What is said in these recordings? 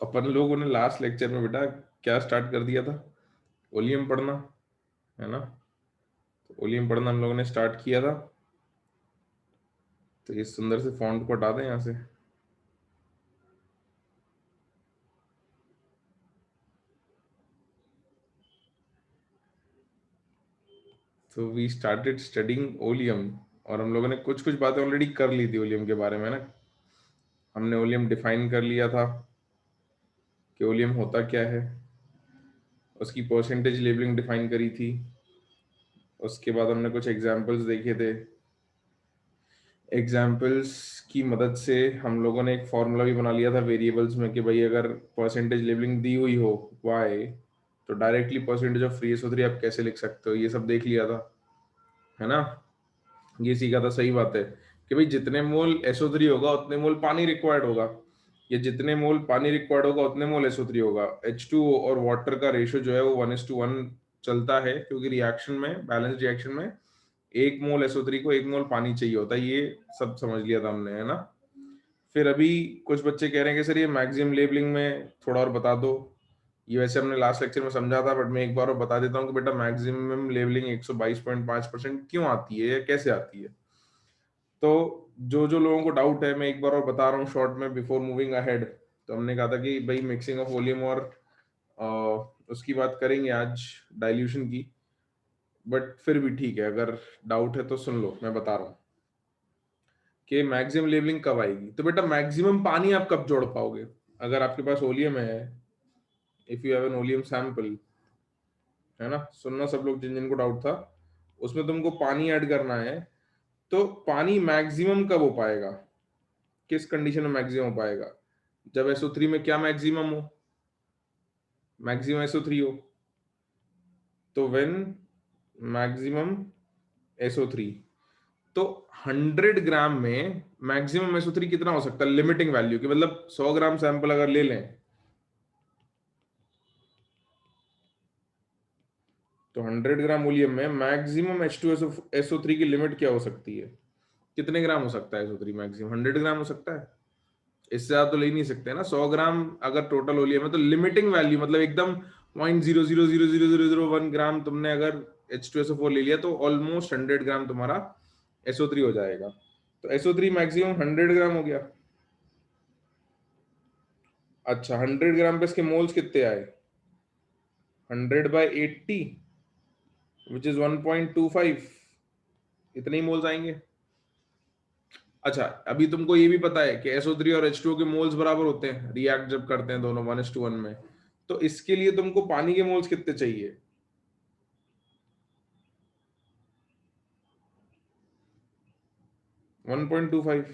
अपन लोगों ने last lecture में बेटा क्या स्टार्ट कर दिया था? ओलियम पढ़ना, है ना? तो ओलियम पढ़ना हम लोगों ने स्टार्ट किया था। तो इस सुंदर से फॉन्ट को हटा दें यहाँ से। तो वी स्टार्टेड स्टडिंग ओलियम, और हम लोगों ने कुछ कुछ बातें ऑलरेडी कर ली थी ओलियम के बारे में ना। हमने ओलियम डिफाइन कर लिया था कि ओलियम होता क्या है, उसकी परसेंटेज लेबलिंग डिफाइन करी थी। उसके बाद हमने कुछ एग्जाम्पल्स देखे थे। एग्जाम्पल्स की मदद से हम लोगों ने एक फॉर्मूला भी बना लिया था वेरिएबल्स में कि भाई अगर परसेंटेज लेबलिंग दी हुई हो वाई, तो डायरेक्टली परसेंटेज ऑफ फ्री एसओ3 आप कैसे लिख सकते हो, ये सब देख लिया था, है ना? ये सीखा था। सही बात है कि भाई जितने मोल SO3 होगा उतने मोल पानी रिक्वायर्ड होगा, या जितने मोल पानी रिक्वायर्ड होगा उतने मोल SO3 होगा। H2O और वाटर का रेशियो जो है वो 1:1 चलता है, क्योंकि रिएक्शन में, बैलेंस रिएक्शन में, एक मोल SO3 को एक मोल पानी चाहिए होता है। ये सब समझ लिया था हमने, है ना? फिर अभी कुछ बच्चे कह रहे हैं कि सर ये मैक्सिमम लेबलिंग में थोड़ा और बता दो। ये वैसे हमने लास्ट लेक्चर में समझा था, बट मैं एक बार और बता देता हूँ कि बेटा मैक्सिमम लेबलिंग 122.5% क्यों आती है या कैसे आती है। तो जो जो लोगों को डाउट है, मैं एक बार और बता रहा हूँ शॉर्ट में बिफोर मूविंग अहेड। तो हमने कहा था कि भाई मिक्सिंग ऑफ वॉल्यूम और उसकी बात करेंगे आज, डाइल्यूशन की। बट फिर भी ठीक है, अगर डाउट है तो सुन लो, मैं बता रहा हूँ कि मैक्सिमम लेवलिंग कब आएगी। तो बेटा मैक्सिमम पानी आप कब जोड़ पाओगे? अगर आपके पास ओलियम है, if you have an oleum sample, है ना? सुनना सब लोग, जिन जिन को डाउट था, उसमें तुमको पानी ऐड करना है। तो पानी मैक्सिमम कब हो पाएगा, किस कंडीशन में मैक्सिमम हो पाएगा? जब SO3 में क्या मैक्सिमम हो, मैक्सिमम SO3 हो। तो व्हेन मैक्सिमम SO3, तो 100 ग्राम में मैक्सिमम SO3 कितना हो सकता है, लिमिटिंग वैल्यू की, मतलब 100 ग्राम सैंपल अगर ले लें तो 100 ग्राम वॉल्यूम में मैक्सिमम H2SO3 की लिमिट क्या हो सकती है? कितने ग्राम हो सकता है SO3 मैक्सिमम? 100 ग्राम हो सकता है, इससे ज्यादा तो ले नहीं सकते ना। 100 ग्राम अगर टोटल वॉल्यूम है तो लिमिटिंग वैल्यू मतलब एकदम 0.000001 ग्राम तुमने अगर H2SO4 ले लिया तो ऑलमोस्ट 100 ग्राम तुम्हारा SO3 हो जाएगा। तो SO3 मैक्सिमम 100 ग्राम हो गया। अच्छा, 100 ग्राम पे इसके मोल्स कितने आए? 100/80 विच इज 1.25, इतने ही मोल्स आएंगे। अच्छा, अभी तुमको ये भी पता है कि SO3 और H2O के मोल्स बराबर होते हैं रिएक्ट जब करते हैं दोनों 1:1 में। तो इसके लिए तुमको पानी के मोल्स कितने चाहिए? 1.25।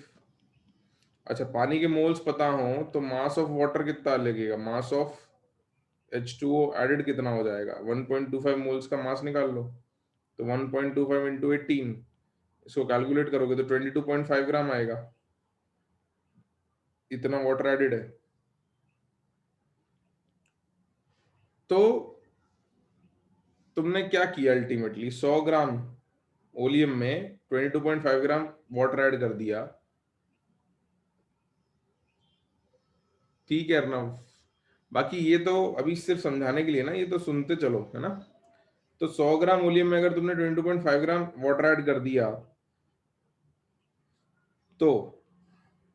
अच्छा, पानी के मोल्स पता हो तो मास ऑफ वाटर कितना लगेगा, मास ऑफ H2O एडेड कितना हो जाएगा? 1.25 मोल्स का मास निकाल लो। तो 1.25 इंटू 18, इसको कैलकुलेट करोगे तो 22.5 ग्राम आएगा। इतना वाटर एडेड है। तो तुमने क्या किया अल्टीमेटली, 100 ग्राम ओलियम में 22.5 ग्राम वाटर ऐड कर दिया। ठीक है अर्नव, बाकी ये तो अभी सिर्फ समझाने के लिए ना, ये तो सुनते चलो, है ना? तो 100 ग्राम ओलियम में अगर तुमने 22.5 ग्राम वाटर ऐड कर दिया, तो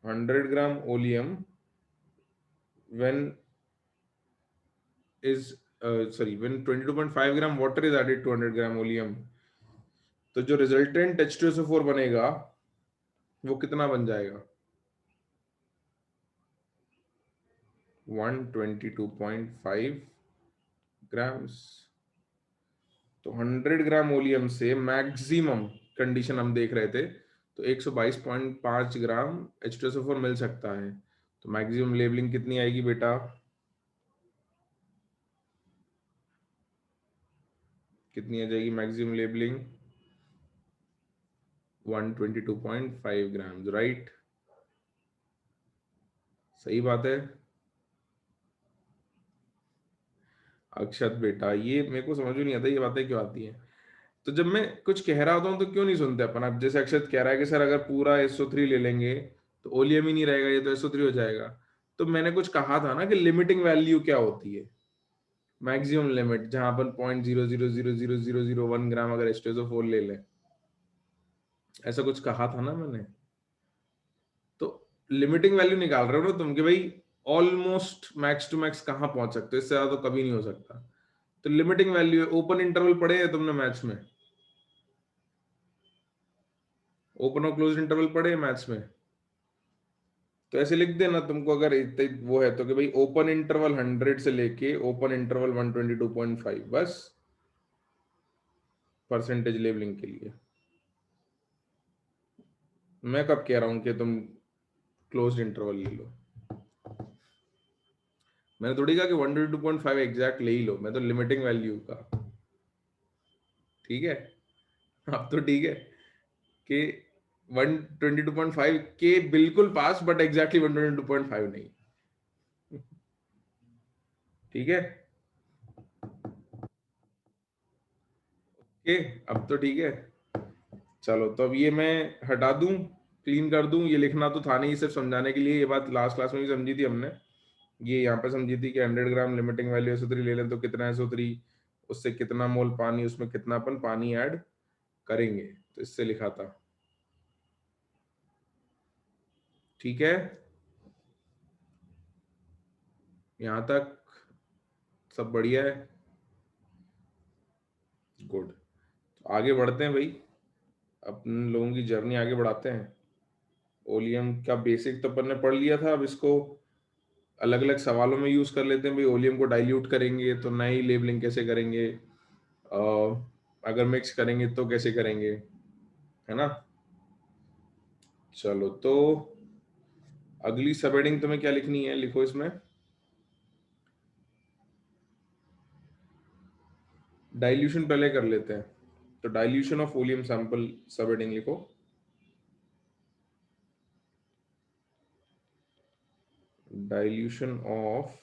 100 gram oleum when is when 22.5 gram water is added to 100 gram oleum, तो जो रिजल्टेंट H2SO4 बनेगा वो कितना बन जाएगा? 122.5 ग्राम्स। तो 100 ग्राम ओलियम से मैक्सिमम कंडीशन हम देख रहे थे, तो 122.5 ग्राम H2SO4 मिल सकता है। तो मैक्सिमम लेवलिंग कितनी आएगी बेटा? कितनी आ जाएगी मैक्सिमम लेवलिंग? 122.5 ग्राम, राइट? सही बात है अक्षत बेटा, ये मेरे को समझ में नहीं आता ये बातें क्यों आती हैं। तो जब मैं कुछ कह रहा होता हूँ तो क्यों नहीं सुनते अपन? अब जैसे अक्षत कह रहा है कि सर अगर पूरा SO3 ले लेंगे तो ओलियम ही नहीं रहेगा, ये तो SO3 हो जाएगा। तो मैंने कुछ कहा था ना कि लिमिटिंग वैल्यू क्या होती है, मैक्सिमम लिमिट, जहां अपन 0.000001 ग्राम अगर H2SO4 ले लें, ऐसा कुछ कहा था ना मैंने। तो लिमिटिंग वैल्यू निकाल रहे हो ना तुम कि भाई ऑलमोस्ट मैक्स टू मैक्स कहाँ पहुंच सकते हो, इससे ज्यादा तो कभी नहीं हो सकता। तो लिमिटिंग वैल्यू है, ओपन इंटरवल पढ़े हैं तुमने मैथ्स में? ओपन और क्लोज इंटरवल पढ़े हैं मैथ्स में? तो ऐसे लिख देना तुमको अगर इतने वो है तो, कि भाई ओपन इंटरवल 100 से लेके ओपन इंटरवल 122.5, बस परसेंटेज लेवलिंग के लिए। मैं कब कह रहा हूं कि तुम क्लोज्ड इंटरवल ले लो? मैंने थोड़ी कहा कि 122.5 एग्जैक्ट ले ही लो, मैं तो लिमिटिंग वैल्यू का। ठीक है, अब तो ठीक है कि 122.5 के बिल्कुल पास, बट एग्जैक्टली 122.5 नहीं। ठीक है, ओके, अब तो ठीक है। चलो, तो अब ये मैं हटा दूं, क्लीन कर दूं, ये लिखना तो था नहीं, सिर्फ समझाने के लिए। ये बात लास्ट क्लास में भी समझी थी हमने, ये यहाँ पे समझी थी कि 100 ग्राम लिमिटिंग वैल्यू SO3 ले लें तो कितना SO3, उससे कितना मोल पानी, उसमें कितना अपन पानी ऐड करेंगे, तो इससे लिखा था। ठीक है, यहाँ तक सब बढ़िया है? गुड। आगे बढ़ते हैं भाई, अपन लोगों की जर्नी आगे बढ़ाते हैं। ओलियम का बेसिक तो अपन ने पढ़ लिया था, अब इसको अलग अलग सवालों में यूज कर लेते हैं। भाई ओलियम को डाइल्यूट करेंगे तो नई लेबलिंग कैसे करेंगे, अगर मिक्स करेंगे तो कैसे करेंगे, है ना। चलो, तो अगली सब हेडिंग तुम्हें क्या लिखनी है, लिखो इसमें डाइल्यूशन पहले कर लेते हैं। तो डाइल्यूशन ऑफ ओलियम सैंपल सब हेडिंग लिखो। Dilution of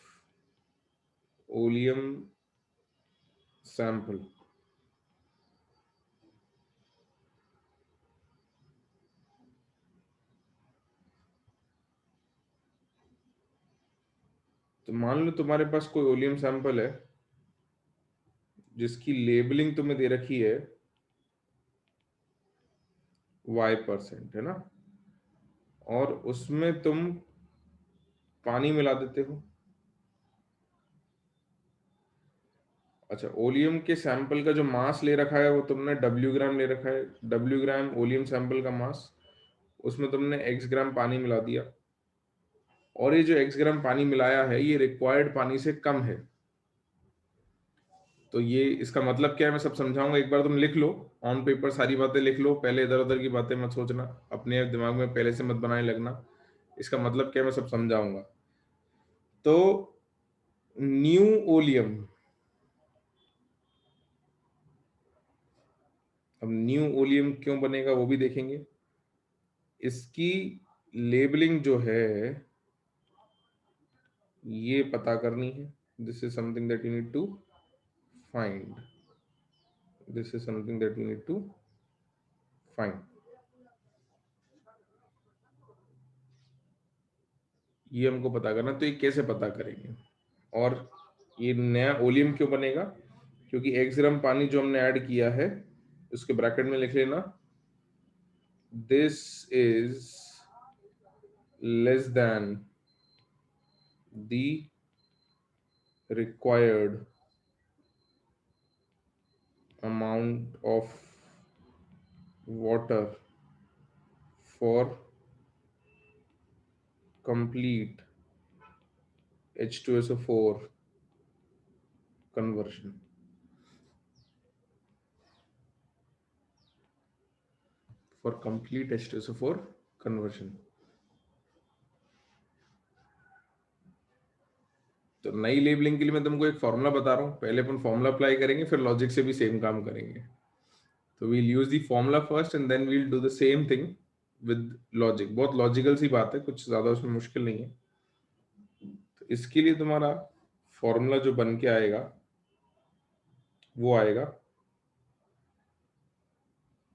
oleum sample. तो मान लो तुम्हारे पास कोई ओलियम सैंपल है जिसकी लेबलिंग तुम्हें दे रखी है Y%, है ना, और उसमें तुम पानी मिला देते हो। अच्छा, ओलियम के सैंपल का जो मास ले रखा है वो तुमने W ग्राम ले रखा है, W ग्राम ओलियम सैंपल का मास, उसमें तुमने X ग्राम पानी मिला दिया, और ये जो X ग्राम पानी मिलाया है ये रिक्वायर्ड पानी से कम है। तो ये इसका मतलब क्या है मैं सब समझाऊंगा, एक बार तुम लिख लो ऑन पेपर, सारी बातें लिख लो पहले, इधर उधर की बातें मत सोचना, अपने दिमाग में पहले से मत बनाने लगना। इसका मतलब क्या है मैं सब समझाऊंगा। तो न्यू ओलियम, अब न्यू ओलियम क्यों बनेगा वो भी देखेंगे। इसकी लेबलिंग जो है ये पता करनी है। This is something that you need to find, this is something that you need to find. ये हमको पता करना, तो ये कैसे पता करेंगे, और ये नया ओलियम क्यों बनेगा, क्योंकि X ग्राम पानी जो हमने ऐड किया है उसके ब्रैकेट में लिख लेना, this is less than the required amount of water for complete H2SO4 conversion. For complete H2SO4 conversion. तो नई लेबलिंग के लिए मैं तुमको एक फॉर्मूला बता रहा हूँ, पहले अपन फॉर्मूला अप्लाई करेंगे, फिर लॉजिक से भी सेम काम करेंगे। तो we'll use the formula first and then we'll do the same thing with logic. बहुत लॉजिकल सी बात है, कुछ ज्यादा उसमें मुश्किल नहीं है। तो इसके लिए तुम्हारा फॉर्मूला जो बन के आएगा वो आएगा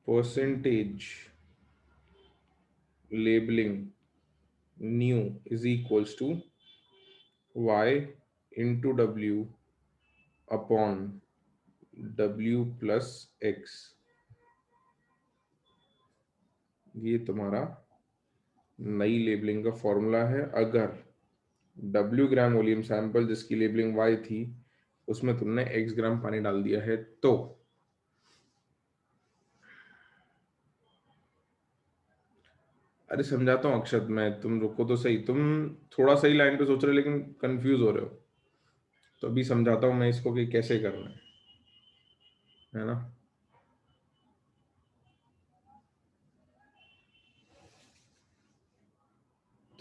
percentage labelling new is equals to y into W upon w plus x, ये तुम्हारा नई लेबलिंग का फॉर्मूला है। अगर W ग्राम वॉल्यूम सैंपल जिसकी लेबलिंग Y थी उसमें तुमने X ग्राम पानी डाल दिया है तो अरे समझाता हूँ अक्षत, मैं, तुम रुको तो सही, तुम थोड़ा सही लाइन पे सोच रहे हो लेकिन कंफ्यूज हो रहे हो। तो अभी समझाता हूँ मैं इसको कि कैसे करना है ना।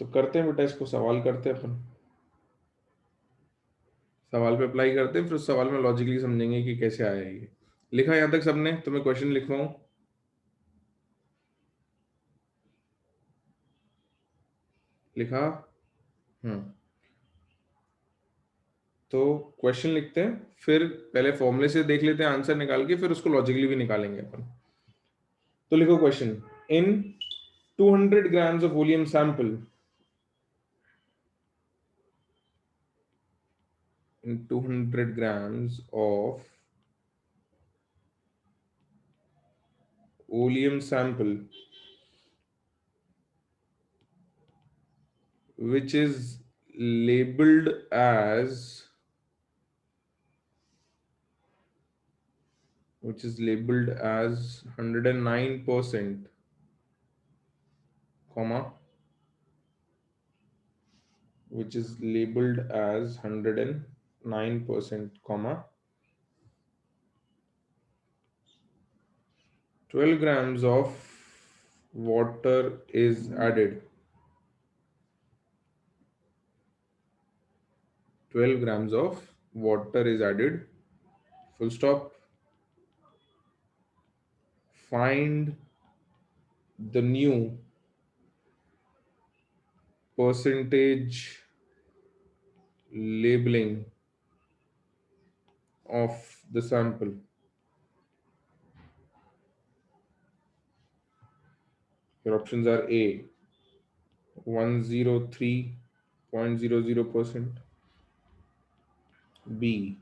तो करते हैं बेटा, इसको सवाल करते हैं अपन, सवाल पे अप्लाई करते हैं, फिर उस सवाल में लॉजिकली समझेंगे कि कैसे आया ये। लिखा यहाँ तक सबने? तो मैं क्वेश्चन लिखवाऊं? लिखा? हम्म। तो क्वेश्चन लिखते हैं, फिर पहले फॉर्मूले से देख लेते हैं आंसर निकाल के, फिर उसको लॉजिकली भी निकालेंगे अपन। तो लिखो question. In 200 grams of volume sample, in 200 grams of oleum sample which is labeled as 109%, comma, which is labeled as 109%, comma, 12 grams of water is added. 12 grams of water is added. Full stop. Find the new percentage labeling of the sample. Your options are A 103.00%, B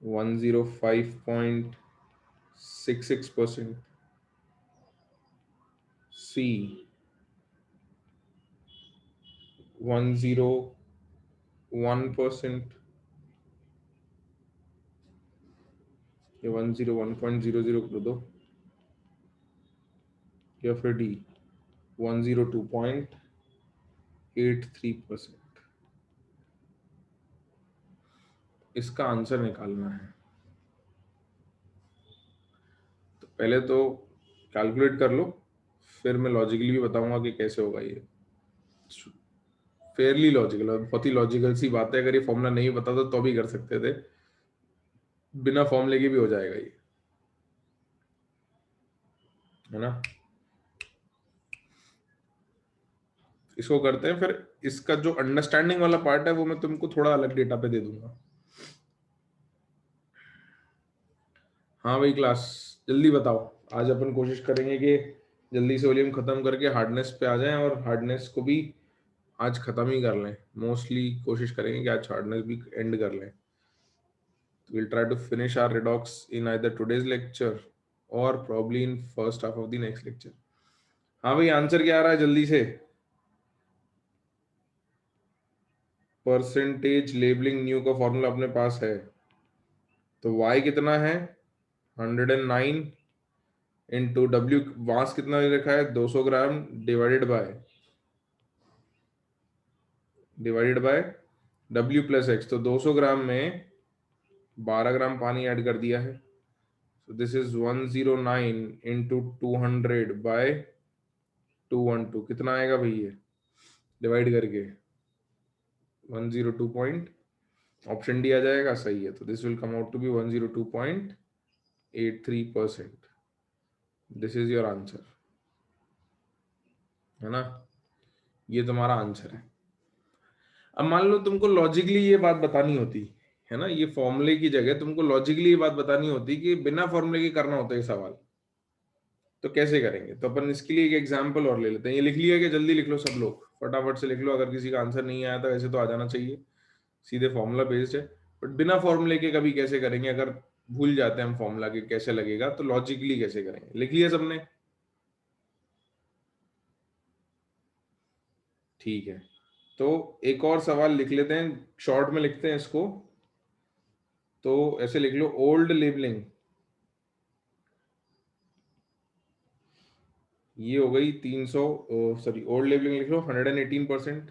105.66%, C 101%, या 101.00 कर दो, या फिर D 102.83%। इसका answer निकालना है। तो पहले तो कैलकुलेट कर लो, फिर मैं लॉजिकली भी बताऊंगा कि कैसे होगा ये। फेयरली लॉजिकल, बहुत ही लॉजिकल सी बात है। अगर ये फॉर्मूला नहीं पता तो भी कर सकते थे, बिना फॉर्मूले के भी हो जाएगा ये, है ना। इसको करते हैं, फिर इसका जो अंडरस्टैंडिंग वाला पार्ट है वो मैं तुमको थोड़ा अलग डेटा पे दे दूंगा। हाँ भाई क्लास, जल्दी बताओ। आज अपन कोशिश करेंगे कि जल्दी से वॉल्यूम खत्म करके हार्डनेस पे आ जाएं, और हार्डनेस को भी आज खत्म ही कर लें। मोस्टली कोशिश करेंगे कि आज हार्डनेस भी एंड कर लें। We'll try to finish our redox in either today's lecture or probably in first half of the next lecture. हाँ भाई, आंसर क्या आ रहा है जल्दी से? परसेंटेज लेबलिंग न्यू का फॉर्मूला अपने पास है। तो y कितना है? 109 इंटू डब्ल्यू, मास कितना लिखा है? 200 gram, divided by w plus X. तो 200 ग्राम में 12 ग्राम पानी ऐड कर दिया है। So this is 109 into 200 by 212, कितना आएगा भाई ये डिवाइड करके? 102 पॉइंट, ऑप्शन डी आ जाएगा, सही है। तो this will come out to be 102.83%। This is your answer, है ना। ये तुम्हारा आंसर है। अब मान लो तुमको लॉजिकली ये बात बतानी होती, है ना, ये फॉर्मूले की जगह तुमको लॉजिकली ये बात बतानी होती कि बिना फॉर्मूले के करना होता है ये सवाल, तो कैसे करेंगे? तो अपन इसके लिए एक एग्जांपल और ले लेते हैं। ये लिख लिया कि जल्दी लिख लो सब लोग, फटाफट से लिख लो। अगर किसी का आंसर नहीं आया तो वैसे तो आ जाना चाहिए, सीधे फॉर्मूला बेस्ड है। बट बिना फॉर्मूले के कभी कैसे करेंगे, अगर भूल जाते हैं हम फॉर्मूला के कैसे लगेगा, तो लॉजिकली कैसे करेंगे। लिख लिया सबने? ठीक है, तो एक और सवाल लिख लेते हैं, शॉर्ट में लिखते हैं इसको। तो ऐसे लिख लो, ओल्ड लेबलिंग, ये हो गई 300, सॉरी ओल्ड लेबलिंग लिख लो 118%।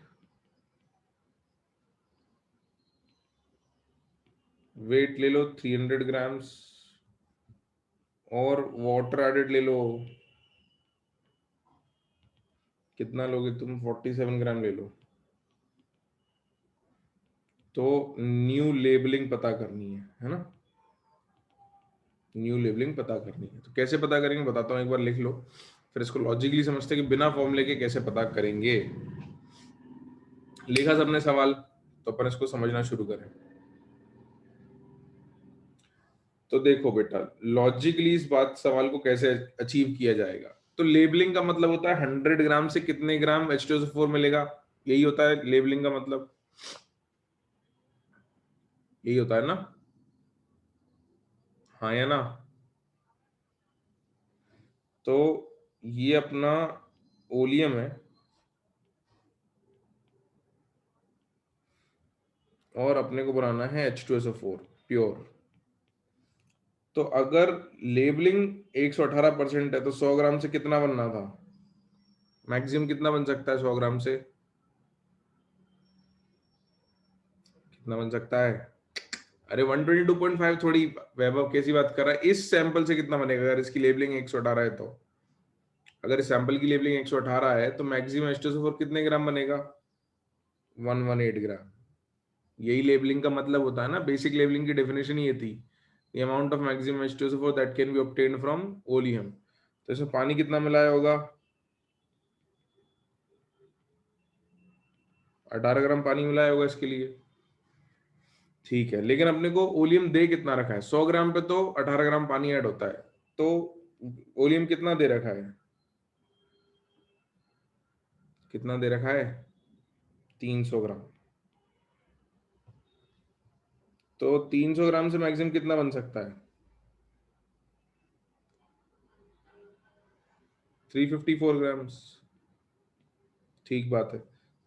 वेट ले लो 300 ग्राम्स, और वाटर एडेड ले लो, कितना लोगे तुम, 47 ग्राम ले लो। तो न्यू लेबलिंग पता करनी है ना? न्यू लेबलिंग पता करनी है, तो कैसे पता करेंगे बताता हूँ, एक बार लिख लो, फिर इसको लॉजिकली समझते हैं कि बिना फॉर्मूले के कैसे पता करेंगे। लिखा सबने सवाल? तो अपन इसको समझना शुरू करें। तो देखो बेटा, लॉजिकली इस बात सवाल को कैसे अचीव किया जाएगा। तो लेबलिंग का मतलब होता है 100 ग्राम से कितने ग्राम H2SO4 मिलेगा, यही होता है लेबलिंग का मतलब, यही होता है ना? हाँ या ना? तो ये अपना ओलियम है, और अपने को बनाना है H2SO4 प्योर। तो अगर लेबलिंग 118% है, तो 100 ग्राम से कितना बनना था, मैक्सिमम कितना बन सकता है 100 ग्राम से, कितना बन सकता है? अरे 122.5 थोड़ी, वैभव कैसी बात कर रहा है, इस सैंपल से कितना बनेगा अगर इसकी लेबलिंग 118 है तो? अगर इस सैंपल की लेबलिंग 118 है तो मैक्सिमम H2SO4 कितने ग्राम बनेगा? 118 ग्राम। यही लेबलिंग का मतलब होता है ना, बेसिक लेबलिंग की डेफिनेशन ये थी, the amount of maximum H2SO4 that can be obtained from oleum. तो इसमें पानी कितना मिलाया होगा? 18 ग्राम पानी मिलाया होगा इसके लिए। ठीक है, लेकिन अपने को ओलियम दे कितना रखा है, 100 ग्राम पे तो 18 ग्राम पानी ऐड होता है, तो ओलियम कितना दे रखा है, कितना दे रखा है? 300 ग्राम। तो 300 ग्राम से मैक्सिमम कितना बन सकता है? 354 ग्राम्स। ठीक बात है।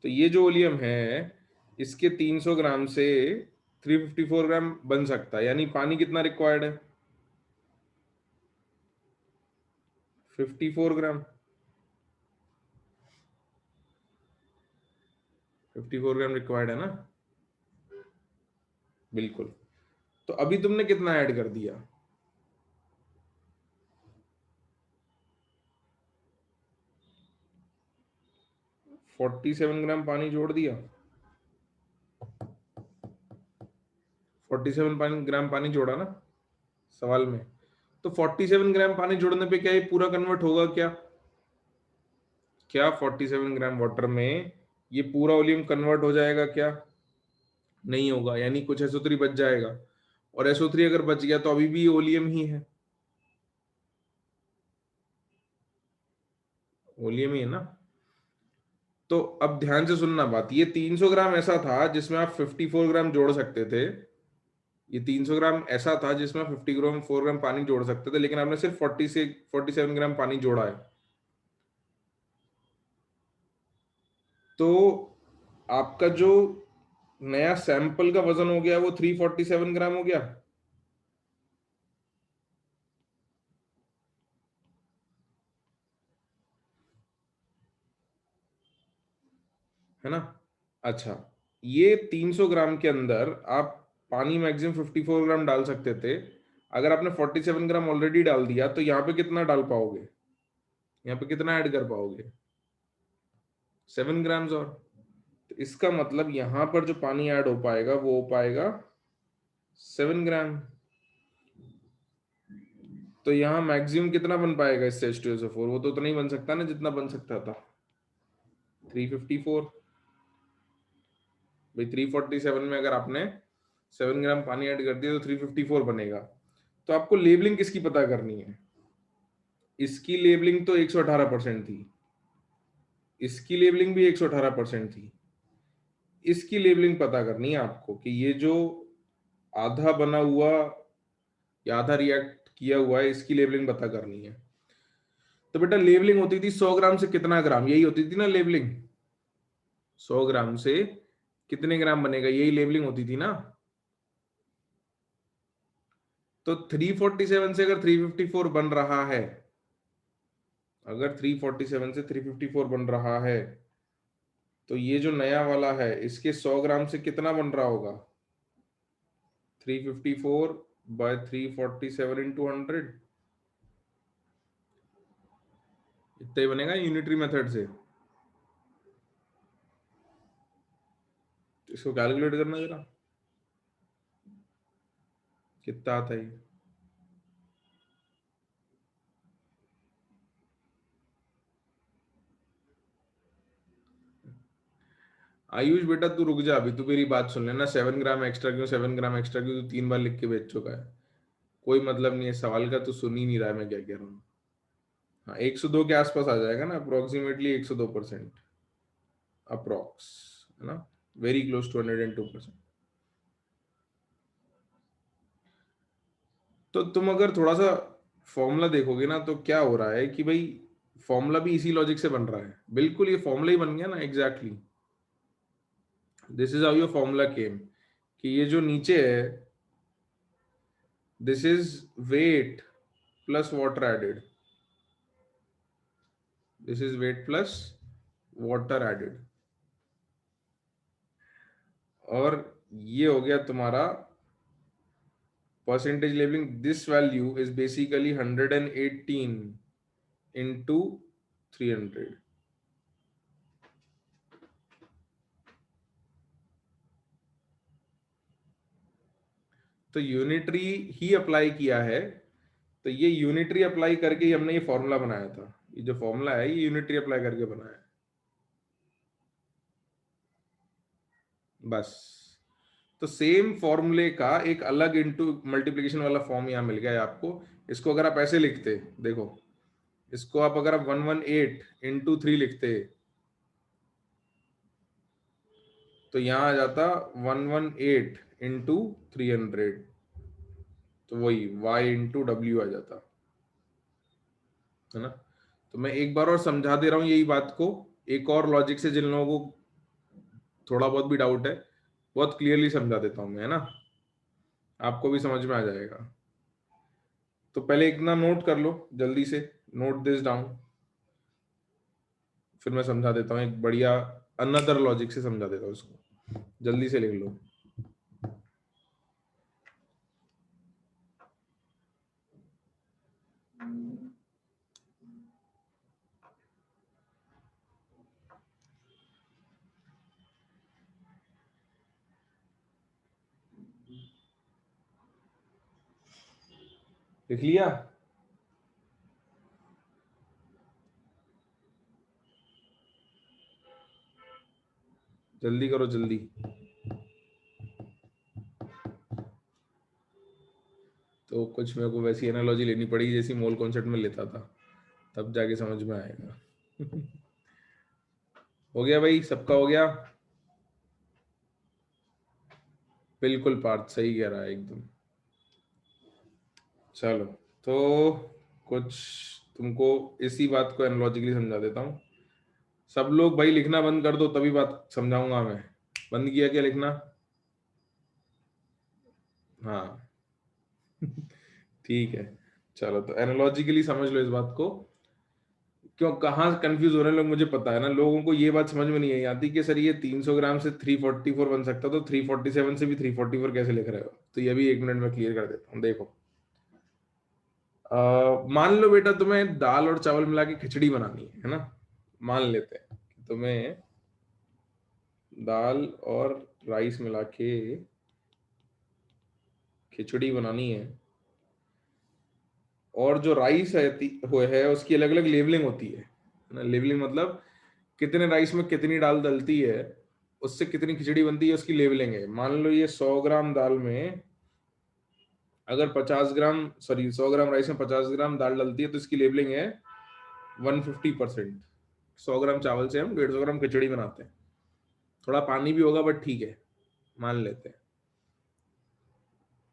तो ये जो ओलियम है, इसके 300 ग्राम से 354 ग्राम बन सकता है, यानी पानी कितना रिक्वायर्ड है? 54 ग्राम। 54 ग्राम रिक्वायर्ड है ना? बिल्कुल। तो अभी तुमने कितना ऐड कर दिया? 47 ग्राम पानी जोड़ दिया। 47 ग्राम पानी जोड़ा ना सवाल में? तो 47 ग्राम पानी जोड़ने पे क्या ये पूरा कन्वर्ट होगा क्या? क्या 47 ग्राम वाटर में ये पूरा वॉल्यूम कन्वर्ट हो जाएगा क्या? नहीं होगा, यानी कुछ SO3 बच जाएगा, और SO3 अगर बच गया तो अभी भी ओलियम ही है, ओलियम ही है ना? तो अब ध्यान से सुनना बात, ये 300 ग्राम ऐसा था जिसमें आप 54 ग्राम जोड़ सकते थे, ये 300 ग्राम ऐसा था जिसमें आप 54 ग्राम पानी जोड़ सकते थे, लेकिन आपने सिर्फ 40 से 47 ग्राम पानी जोड़ा है। तो आपका जो नया सैंपल का वजन हो गया वो 347 ग्राम हो गया, है ना? अच्छा, ये 300 ग्राम के अंदर आप पानी मैक्सिमम 54 ग्राम डाल सकते थे, अगर आपने 47 ग्राम ऑलरेडी डाल दिया तो यहाँ पे कितना डाल पाओगे, यहाँ पे कितना ऐड कर पाओगे? 7 ग्राम्स और। तो इसका मतलब यहाँ पर जो पानी ऐड हो पाएगा वो हो पाएगा 7 ग्राम। तो यहाँ मैक्सिमम कितना बन पाएगा इससे H2SO4? वो तो उतना ही बन सकता ना जितना बन सकता था, 354। भाई 347 में अगर आपने 7 ग्राम पानी ऐड कर दिया तो 354 बनेगा। तो आपको लेबलिंग किसकी पता करनी है? इसकी लेबलिंग तो 118% थी, इसकी लेबलिंग भी 118% थी, इसकी लेबलिंग पता करनी है आपको कि ये जो आधा बना हुआ या आधा रिएक्ट किया हुआ है, इसकी लेबलिंग पता करनी है। तो बेटा लेबलिंग होती थी 100 ग्राम से कितना ग्राम, यही होती थी ना लेबलिंग। 100 ग्राम से कितने ग्राम बनेगा, यही लेबलिंग होती थी ना। तो 347 से अगर 354 बन रहा है, अगर 347 से 354 बन रहा है, तो ये जो नया वाला है इसके 100 ग्राम से कितना बन रहा होगा? 354 बाय 347 इंटू 100, इतना ही बनेगा यूनिटरी मेथड से। इसको कैलकुलेट करना जरा, कितना आता है। आयुष बेटा तू रुक जा, अभी तू मेरी बात सुन लेना। 7 ग्राम एक्स्ट्रा क्यों, 7 ग्राम एक्स्ट्रा क्यों, तू 3 बार लिख के भेज चुका है। कोई मतलब नहीं है सवाल का, तू सुन ही नहीं रहा है मैं क्या कह रहा हूँ। हाँ 102 के आसपास आ जाएगा ना, अप्रोक्सीमेटली 102%, अप्रोक्स, है ना, वेरी क्लोज टू 102%। तो तुम अगर थोड़ा सा फॉर्मूला देखोगे ना, तो क्या हो रहा है कि भाई फॉर्मूला भी इसी लॉजिक से बन रहा है, बिल्कुल ये फॉर्मूला ही बन गया ना, exactly. This is how your formula came, कि ये जो नीचे है, this is weight plus water added, this is weight plus water added, और ये हो गया तुम्हारा percentage labelling. This value is basically 118 into 300। तो यूनिटरी ही अप्लाई किया है, तो ये यूनिटरी अप्लाई करके ही हमने ये फॉर्मूला बनाया था। ये जो फॉर्मूला है ये यूनिटरी अप्लाई करके बनाया है, बस। तो सेम फॉर्मूले का एक अलग इंटू मल्टीप्लीकेशन वाला फॉर्म यहाँ मिल गया है आपको। इसको अगर आप ऐसे लिखते, देखो, इसको आप अगर आप 118 इंटू 3 लिखते, तो यहाँ आ जाता 118 इंटू 300, तो वही y इंटू डब्ल्यू आ जाता, है ना। तो मैं एक बार और समझा दे रहा हूँ यही बात को, एक और लॉजिक से, जिन लोगों को थोड़ा बहुत भी डाउट है, बहुत क्लियरली समझा देता हूँ मैं, है ना, आपको भी समझ में आ जाएगा। तो पहले इतना नोट कर लो जल्दी से, नोट दिस डाउन, फिर मैं समझा देता हूँ एक बढ़िया अनदर लॉजिक से समझा देता हूँ इसको, जल्दी से लिख लो। लिख लिया? जल्दी करो जल्दी। तो कुछ मेरे को वैसी एनालॉजी लेनी पड़ेगी जैसी मोल कॉन्सेप्ट में लेता था, तब जाके समझ में आएगा। हो गया भाई, सबका हो गया? बिल्कुल पार्थ सही कह रहा है एकदम। चलो, तो कुछ तुमको इसी बात को एनालॉजिकली समझा देता हूँ। सब लोग भाई लिखना बंद कर दो, तभी बात समझाऊंगा मैं। बंद किया क्या लिखना? हाँ। ठीक है। चलो, तो एनालॉजिकली समझ लो इस बात को। क्यों, कहाँ कंफ्यूज हो रहे हैं लोग, मुझे पता है ना। लोगों को ये बात समझ में नहीं आई आती कि सर ये 300 ग्राम से 344 बन सकता, तो 347 से भी 344 कैसे लिख रहे हो? तो ये भी 1 मिनट में क्लियर कर देता हूँ, देखो। मान लो बेटा तुम्हें दाल और चावल मिला के खिचड़ी बनानी है ना। मान लेते हैं कि तुम्हें दाल और राइस मिला के खिचड़ी बनानी है, और जो राइस है उसकी अलग अलग लेवलिंग होती है ना। लेवलिंग मतलब कितने राइस में कितनी दाल डलती है, उससे कितनी खिचड़ी बनती है, उसकी लेवलिंग है। मान लो ये 100 ग्राम दाल में अगर 100 ग्राम राइस में 50 ग्राम दाल डलती है, तो इसकी लेवलिंग है 150%। 100 ग्राम चावल से हम 150 ग्राम खिचड़ी बनाते हैं। थोड़ा पानी भी होगा बट ठीक है, मान लेते हैं।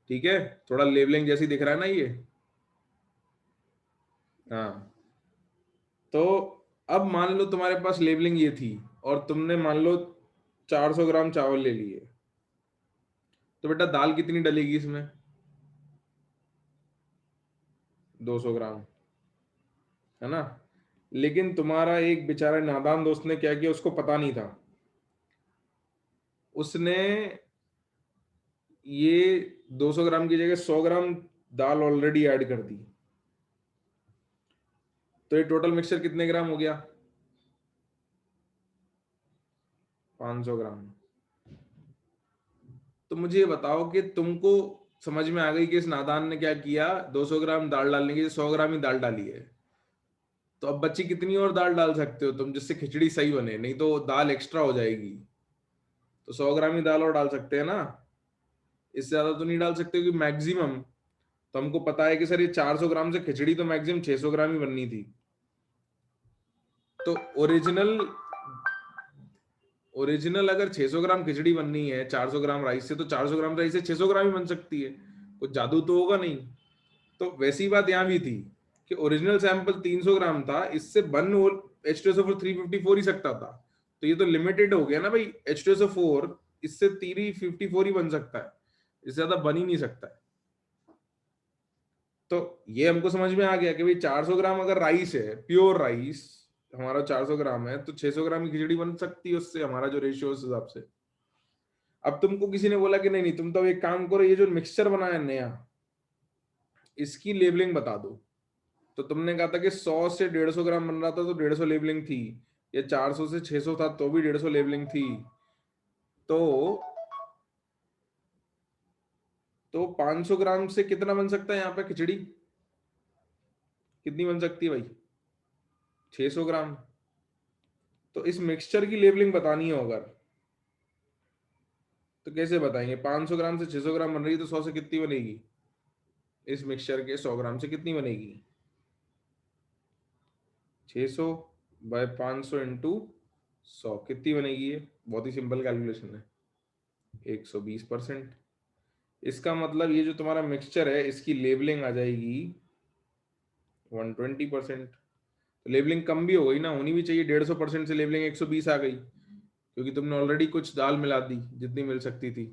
ठीक है, थोड़ा लेवलिंग जैसी दिख रहा है ना ये। हाँ, तो अब मान लो तुम्हारे पास लेबलिंग ये थी और तुमने मान लो 400 ग्राम चावल ले लिए, तो बेटा दाल कितनी डलेगी इसमें? 200 ग्राम, है ना। लेकिन तुम्हारा एक बेचारा नादान दोस्त ने क्या किया, उसको पता नहीं था, उसने ये 200 ग्राम की जगह 100 ग्राम दाल ऑलरेडी ऐड कर दी। तो ये टोटल मिक्सचर कितने ग्राम हो गया? 500 ग्राम। तो मुझे ये बताओ कि तुमको समझ में आ गई कि इस नादान ने क्या किया, 200 ग्राम दाल डालने की 100 ग्राम ही दाल डाली है। तो अब बच्ची कितनी और दाल डाल सकते हो तुम जिससे खिचड़ी सही बने, नहीं तो दाल एक्स्ट्रा हो जाएगी। तो 100 ग्राम ही दाल और डाल सकते हैं ना, इससे ज्यादा तो नहीं डाल सकते, क्योंकि मैक्सिमम तो हमको पता है कि सर ये 400 ग्राम से खिचड़ी तो मैक्सिमम 600 ग्राम ही बननी थी। तो ओरिजिनल ओरिजिनल अगर 600 ग्राम खिचड़ी बननी है 400 ग्राम राइस से, तो 400 ग्राम राइस से 600 ग्राम ही बन सकती है, कुछ जादू तो होगा नहीं। तो वैसी बात यहाँ भी थी कि ओरिजिनल सैंपल 300 ग्राम था, इससे बन और H2SO4 354 ही सकता था। तो ये तो लिमिटेड हो गया ना भाई, H2SO4 इससे 354 ही बन सकता है, इससे ज्यादा बन ही नहीं सकता है। तो ये हमको समझ में आ गया कि भाई 400 ग्राम अगर राइस है, प्योर राइस हमारा 400 ग्राम है, तो 600 ग्राम की खिचड़ी बन सकती है उससे, हमारा जो रेशियो उस हिसाब से। अब तुमको किसी ने बोला कि नहीं नहीं, तुम तो एक काम करो, ये जो मिक्सचर बनाया नया, इसकी लेबलिंग बता दो। तो तुमने कहा था कि 100 से 150 ग्राम बन रहा था तो 150 लेबलिंग थी, या 400 से 600 था तो भी 150 लेबलिंग थी। तो 500 ग्राम से कितना बन सकता है यहाँ पे खिचड़ी? कितनी बन सकती है भाई? 600 ग्राम। तो इस मिक्सचर की लेबलिंग बतानी हो अगर, तो कैसे बताएंगे? 500 ग्राम से 600 ग्राम बन रही है, तो 100 से कितनी बनेगी? इस मिक्सचर के 100 ग्राम से कितनी बनेगी? 600 बाय 500 इंटू 100 कितनी बनेगी? ये बहुत ही सिंपल कैलकुलेशन है, 120%। इसका मतलब ये जो तुम्हारा मिक्सचर है इसकी लेबलिंग आ जाएगी 120%। तो लेबलिंग कम भी हो गई ना, होनी भी चाहिए 150% से लेबलिंग 120 आ गई, क्योंकि तुमने ऑलरेडी कुछ दाल मिला दी जितनी मिल सकती थी,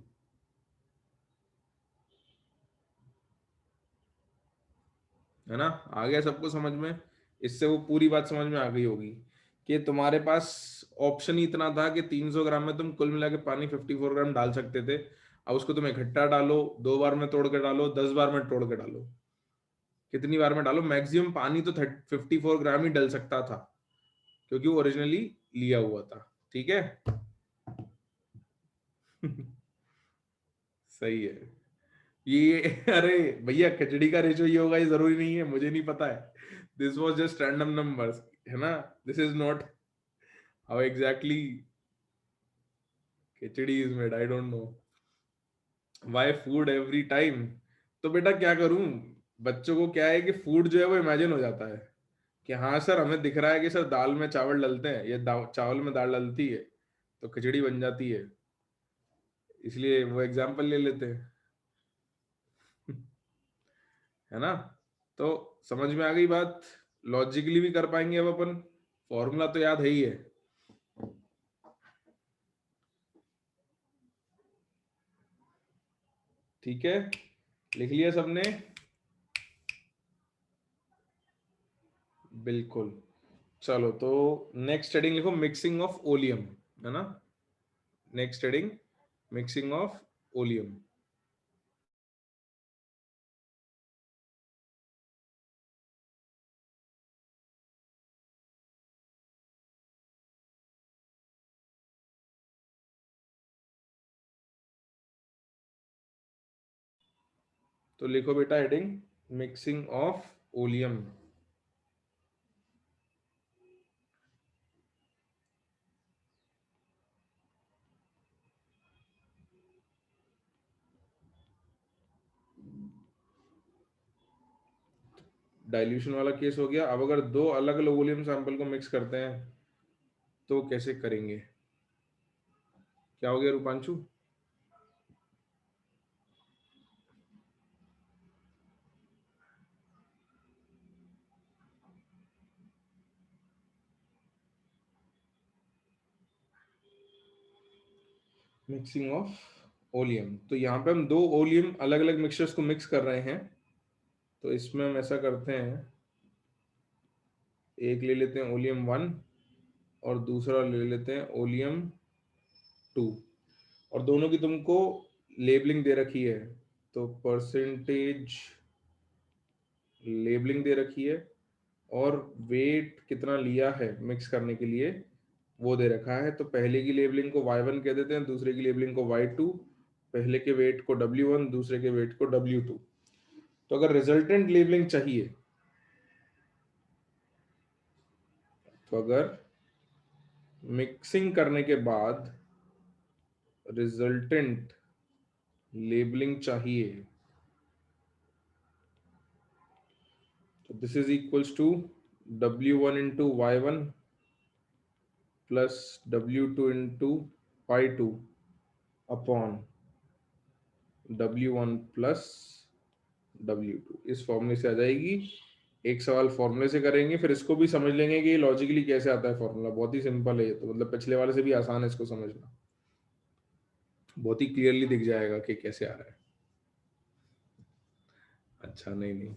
है ना। आ गया सबको समझ में? इससे वो पूरी बात समझ में आ गई होगी कि तुम्हारे पास ऑप्शन ही इतना था कि 300 ग्राम में तुम कुल मिला के पानी 54 ग्राम डाल सकते थे। अब उसको तुम इकट्ठा डालो, 2 बार में तोड़ के डालो, 10 बार में तोड़ के डालो, कितनी बार में डालो, मैक्सिमम पानी तो 54 ग्राम ही डल सकता था, क्योंकि वो ओरिजिनली लिया हुआ था। ठीक है। सही है ये। अरे भैया, खिचड़ी का रेशो ये होगा ये जरूरी नहीं है, मुझे नहीं पता है, this was just random numbers, है ना। This is not how exactly khichdi is made, I don't know why food every time. तो बेटा क्या करूं, बच्चों को क्या है कि फूड जो है वो इमेजिन हो जाता है कि हाँ सर हमें दिख रहा है कि सर दाल में चावल डलते हैं, या चावल में दाल डलती है तो खिचड़ी बन जाती है, इसलिए वो एग्जाम्पल ले लेते हैं। है ना। तो समझ में आ गई बात, लॉजिकली भी कर पाएंगे अब अपन, फॉर्मूला तो याद है ही है। ठीक है, लिख लिया सबने? बिल्कुल। चलो तो नेक्स्ट हेडिंग लिखो, मिक्सिंग ऑफ ओलियम, है ना। Next heading, mixing of oleum. तो लिखो बेटा heading, mixing of oleum. Dilution वाला केस हो गया। अब अगर दो अलग अलग वॉल्यूम सैंपल को मिक्स करते हैं तो कैसे करेंगे? क्या हो गया रूपांशु? मिक्सिंग ऑफ ओलियम, तो यहाँ पे हम दो ओलियम अलग अलग मिक्सचर्स को मिक्स कर रहे हैं। तो इसमें हम ऐसा करते हैं, एक ले लेते हैं ओलियम 1 और दूसरा ले लेते हैं ओलियम 2, और दोनों की तुमको लेबलिंग दे रखी है। तो परसेंटेज लेबलिंग दे रखी है, और वेट कितना लिया है मिक्स करने के लिए वो दे रखा है। तो पहले की लेबलिंग को y1 कह देते हैं, दूसरे की लेबलिंग को y2, पहले के वेट को w1, दूसरे के वेट को w2। तो अगर रिजल्टेंट लेबलिंग चाहिए, तो अगर मिक्सिंग करने के बाद रिजल्टेंट लेबलिंग चाहिए, तो this is equals to w1 into y1 plus w2 into y2 upon w1 plus w2। इस फॉर्मूले से आ जाएगी। एक सवाल फॉर्मूले से करेंगे, फिर इसको भी समझ लेंगे कि लॉजिकली कैसे आता है फॉर्मूला। बहुत ही सिंपल है ये तो, मतलब पिछले वाले से भी आसान है इसको समझना, बहुत ही क्लियरली दिख जाएगा कि कैसे आ रहा है। अच्छा, नहीं नहीं,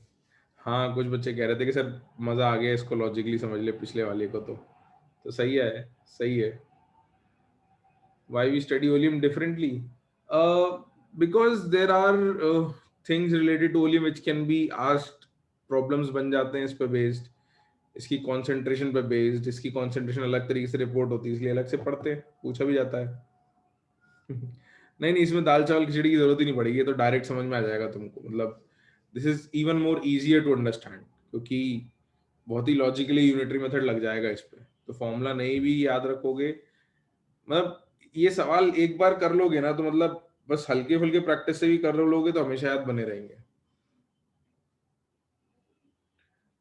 हाँ कुछ बच्चे कह रहे थे कि सर मजा आ गया, इसको लॉजिकली समझ ले पिछले वाले को। तो सही है, सही है। Why we study oleum differently? Because there are things related to oleum which can be asked, problems बन जाते हैं इस पे बेस्ड, इसकी कॉन्सेंट्रेशन पे बेस्ड। इसकी कॉन्सेंट्रेशन अलग तरीके से रिपोर्ट होती है, इसलिए अलग से पढ़ते हैं, पूछा भी जाता है। नहीं नहीं, इसमें दाल चावल खिचड़ी की जरूरत ही नहीं पड़ेगी, ये तो डायरेक्ट समझ में आ जाएगा तुमको। मतलब this is even more easier to understand, क्योंकि बहुत ही लॉजिकली यूनिटरी मेथड लग जाएगा इस पे। तो फॉर्मूला नहीं भी याद रखोगे, मतलब ये सवाल एक बार कर लोगे ना, तो मतलब बस हल्के फुल्के प्रैक्टिस से भी कर लोगे तो हमेशा याद बने रहेंगे।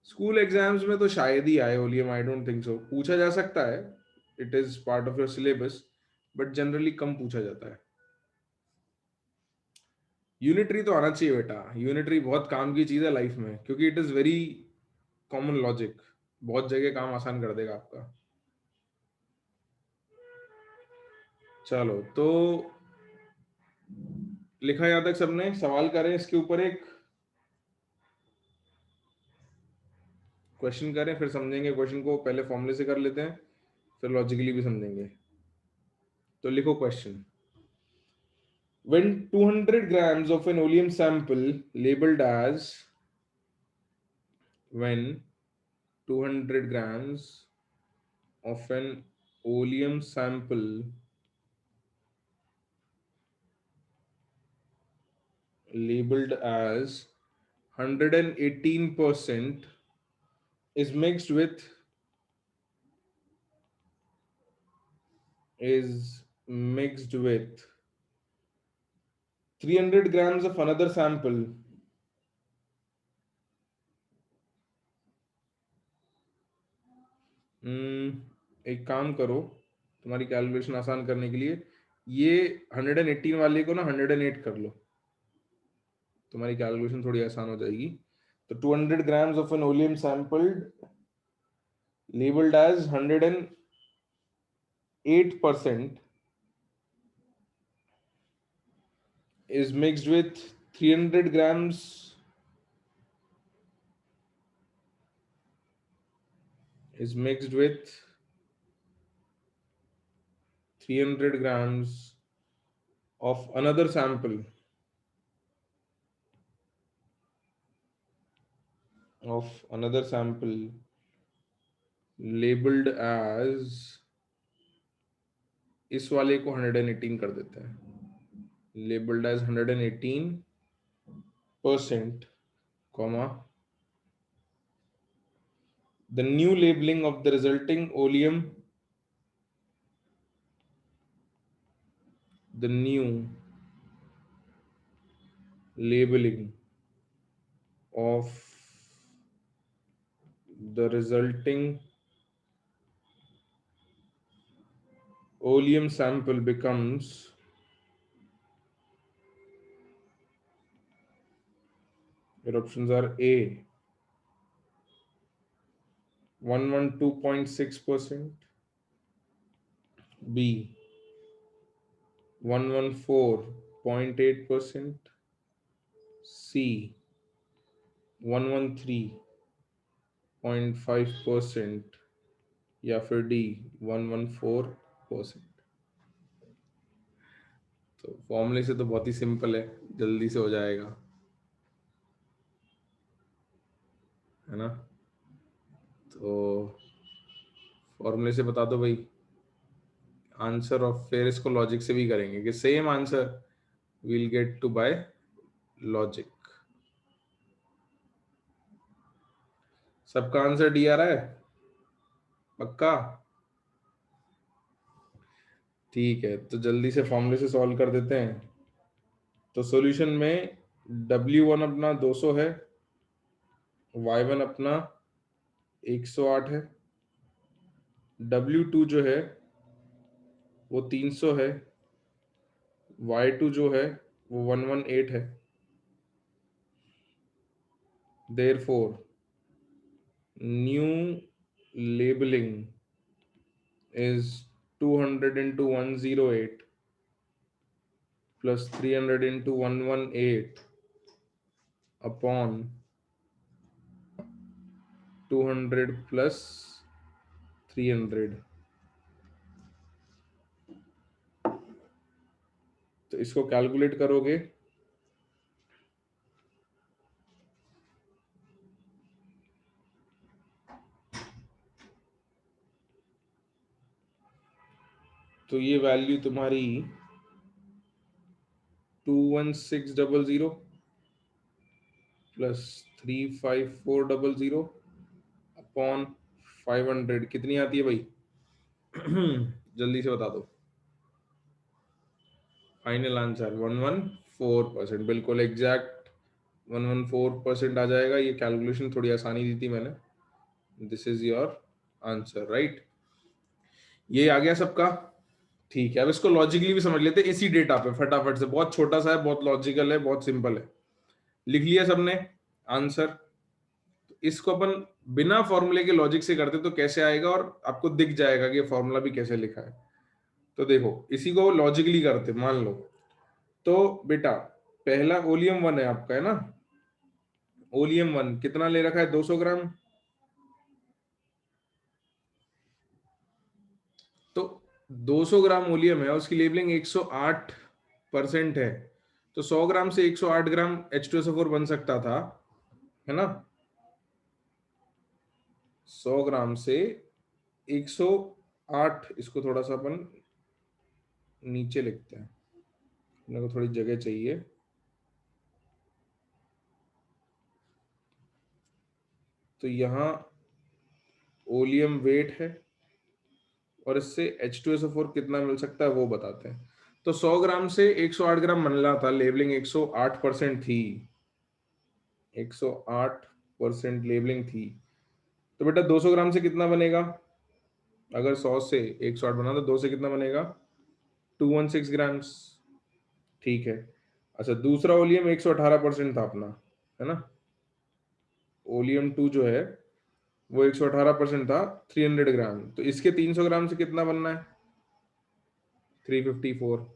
स्कूल एग्जाम्स में तो शायद ही आए oleum, I don't think so. पूछा जा सकता है, it is part of your syllabus, but generally कम पूछा जाता है। यूनिटरी तो आना चाहिए बेटा, यूनिटरी बहुत काम की चीज है लाइफ में, क्योंकि it is very common logic, बहुत जगह काम आसान कर देगा आपका। चलो तो लिखा यहाँ तक सबने, सवाल करें इसके ऊपर, एक क्वेश्चन करें फिर समझेंगे। क्वेश्चन को पहले फॉर्मूले से कर लेते हैं, फिर लॉजिकली भी समझेंगे। तो लिखो question. When 200 grams of an oleum sample labeled as, when 200 grams of an oleum sample labeled as 118% is mixed with, is mixed with 300 grams of another sample, एक काम करो, तुम्हारी कैलकुलेशन आसान करने के लिए ये 118 वाले को ना 108 कर लो, तुम्हारी कैलकुलेशन थोड़ी आसान हो जाएगी। तो 200 grams of an oleum sampled labeled as 108% is mixed with 300 grams, is mixed with 300 grams of another sample, of another sample labeled as, इस वाले को 118 कर देते हैं, labeled as 118%, comma, the new labeling of the resulting oleum, the new labeling of the resulting oleum sample becomes your options are A 112.6%, B 114.8%, C 113.5% या फिर D 114%। तो फॉर्मूले से तो बहुत ही सिंपल है, जल्दी से हो जाएगा, है ना। तो फॉर्मूले से बता दो भाई आंसर, और फिर इसको लॉजिक से भी करेंगे कि same answer will get to by logic. सबका आंसर डी आ रहा है पक्का? ठीक है, तो जल्दी से फॉर्मूले से सॉल्व कर देते हैं। तो सॉल्यूशन में W1 अपना 200 है, Y1 अपना 108 है, W2 जो है वो 300 है, Y2 जो है वो 118 है। Therefore, new labeling is 200 into 108 plus 300 into 118 upon 200 plus 300। तो इसको कैलकुलेट करोगे तो ये वैल्यू तुम्हारी 21600 प्लस 35400 अपॉन 500 कितनी आती है भाई? जल्दी से बता दो। फाइनल आंसर 114%, बिल्कुल एग्जैक्ट 114% आ जाएगा। ये कैलकुलेशन थोड़ी आसानी दी थी मैंने। This is your answer, right. ये आ गया सबका? ठीक है, अब इसको लॉजिकली भी समझ लेते हैं इसी डेटा पे फटाफट से। बहुत छोटा सा है, बहुत लॉजिकल है, बहुत सिंपल है। लिख लिया सबने आंसर? इसको अपन बिना फॉर्मूले के लॉजिक से करते तो कैसे आएगा, और आपको दिख जाएगा कि फॉर्मूला भी कैसे लिखा है। तो देखो इसी को लॉजिकली करते, मान लो तो बेटा पहला ओलियम 1 है आपका, है ना। ओलियम 1 कितना ले रखा है? 200 ग्राम। तो 200 ग्राम ओलियम है, उसकी लेबलिंग 108% है। तो 100 ग्राम से 108 ग्राम H2SO4 बन सकता था, है ना। 100 ग्राम से 108, इसको थोड़ा सा अपन नीचे लिखते हैं, मेरे को थोड़ी जगह चाहिए। तो यहाँ ओलियम वेट है और इससे H2SO4 कितना मिल सकता है वो बताते हैं। तो 100 ग्राम से 108 ग्राम बन रहा था, लेबलिंग 108% थी, 108% लेबलिंग थी। तो बेटा 200 ग्राम से कितना बनेगा? अगर 100 से 108 बना तो 2 से कितना बनेगा? 216 ग्राम्स। ठीक है। अच्छा, दूसरा ओलियम 118% था अपना, है ना। ओलियम 2 जो है वो 118% था, 300 ग्राम। तो इसके 300 ग्राम से कितना बनना है? 354।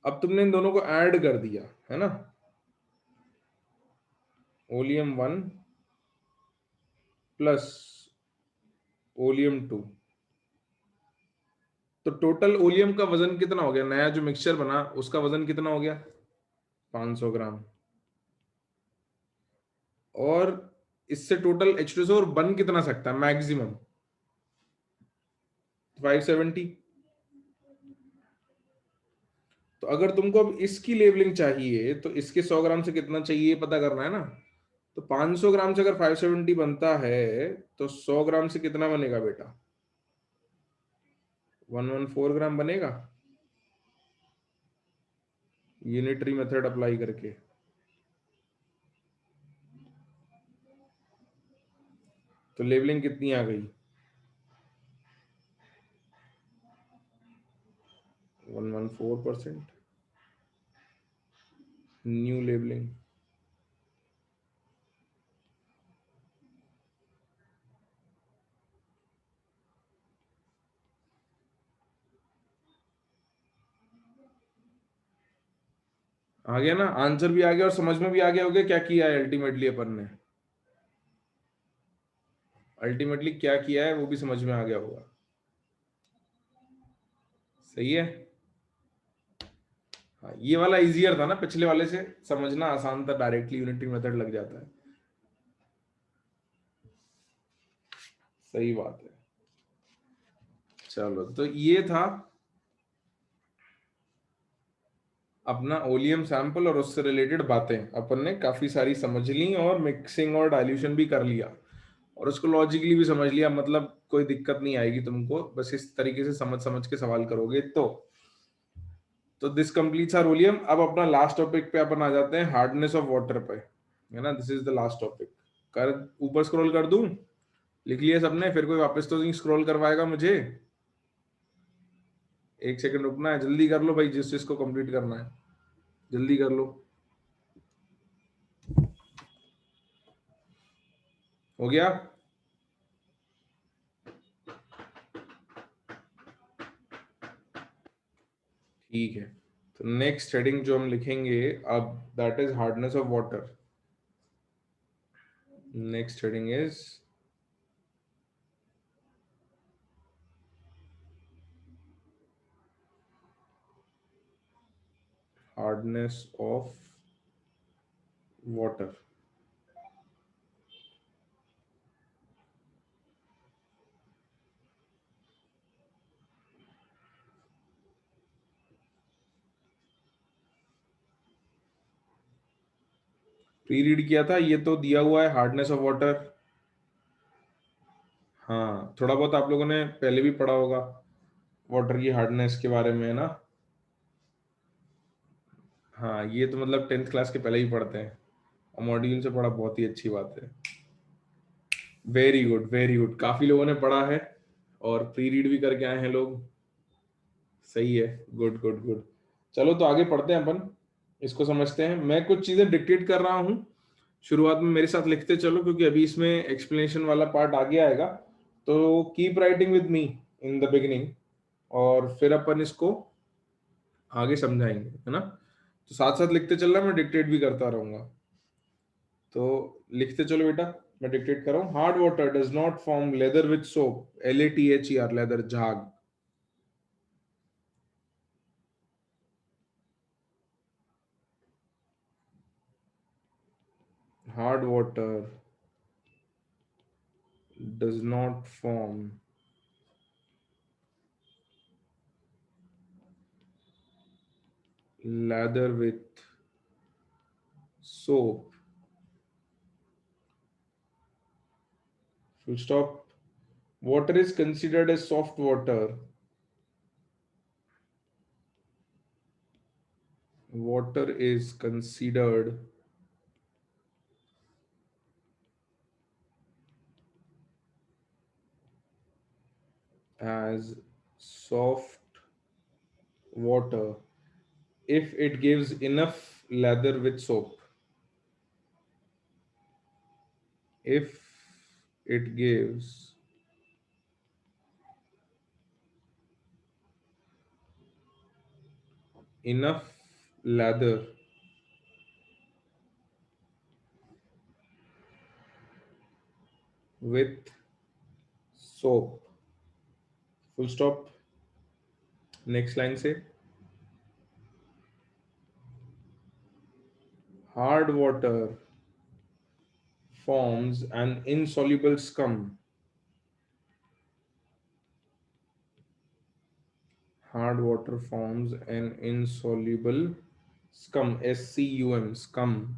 अब तुमने इन दोनों को ऐड कर दिया, है ना। Oleum 1 plus oleum 2। तो टोटल ओलियम का वजन कितना हो गया? नया जो मिक्सचर बना उसका वजन कितना हो गया? 500 ग्राम। और इससे टोटल H2SO4 बन कितना सकता है मैक्सिमम? 570। तो अगर तुमको अब इसकी लेवलिंग चाहिए तो इसके 100 ग्राम से कितना चाहिए पता करना है ना। तो 500 ग्राम से अगर 570 बनता है तो 100 ग्राम से कितना बनेगा बेटा? 114 ग्राम बनेगा, यूनिटरी मेथड अप्लाई करके। तो लेवलिंग कितनी आ गई? 114%. New labelling. आ गया ना, आंसर भी आ गया और समझ में भी आ गया होगा क्या किया है अल्टीमेटली अपन ने। अल्टीमेटली क्या किया है वो भी समझ में आ गया होगा। सही है। हाँ, ये वाला इजियर था ना पिछले वाले से, समझना आसान था, डायरेक्टली यूनिटी मेथड लग जाता है। सही बात है। चलो, तो ये था अपना ओलियम सैंपल और उससे रिलेटेड बातें अपन ने काफी सारी समझ ली, और मिक्सिंग और डाइल्यूशन भी कर लिया, और उसको लॉजिकली भी समझ लिया। मतलब कोई दिक्कत नहीं आएगी तुमको, बस इस तरीके से समझ समझ के सवाल करोगे तो दिस कंप्लीट्स आवर वॉल्यूम। अब अपना लास्ट टॉपिक पे अपन आ जाते हैं, हार्डनेस ऑफ वाटर पे, है ना। This is the last topic. कर, ऊपर स्क्रॉल कर दूं? लिख लिया सबने? फिर कोई वापस तो नहीं स्क्रॉल करवाएगा मुझे। एक सेकंड रुकना है, जल्दी कर लो भाई, जिस जिसको कंप्लीट करना है जल्दी कर लो। हो गया? ठीक है। तो नेक्स्ट हेडिंग जो हम लिखेंगे अब, that is hardness of water. Next heading is hardness of water. Pre read किया था, ये तो दिया हुआ है हार्डनेस ऑफ वाटर। हाँ, थोड़ा बहुत आप लोगों ने पहले भी पढ़ा होगा वाटर की हार्डनेस के बारे में, है ना। हाँ, ये तो मतलब 10th क्लास के पहले ही पढ़ते हैं, और मॉड्यूल से पढ़ा, बहुत ही अच्छी बात है। वेरी गुड, वेरी गुड, काफी लोगों ने पढ़ा है और प्री रीड भी करके आए हैं लोग। सही है, गुड गुड गुड। चलो, तो आगे पढ़ते हैं अपन, इसको समझते हैं। मैं कुछ चीजें डिक्टेट कर रहा हूँ, शुरुआत में मेरे साथ लिखते चलो, क्योंकि अभी इसमें एक्सप्लेनेशन वाला पार्ट आगे आएगा। तो keep writing with me in the beginning, और फिर अपन इसको आगे समझाएंगे, है ना। तो साथ साथ लिखते चलना, मैं डिक्टेट भी करता रहूंगा। तो लिखते चलो बेटा, मैं डिक्टेट कर रहा हूँ। Hard water does not form lather with soap, LATHER, lather, झाग। Hard water does not form lather with soap. Full stop. Water is considered as soft water. Water is considered as soft water if it gives enough lather with soap. If it gives enough lather with soap. Full stop. Next line say, hard water forms an insoluble scum. Hard water forms an insoluble scum, SCUM, scum,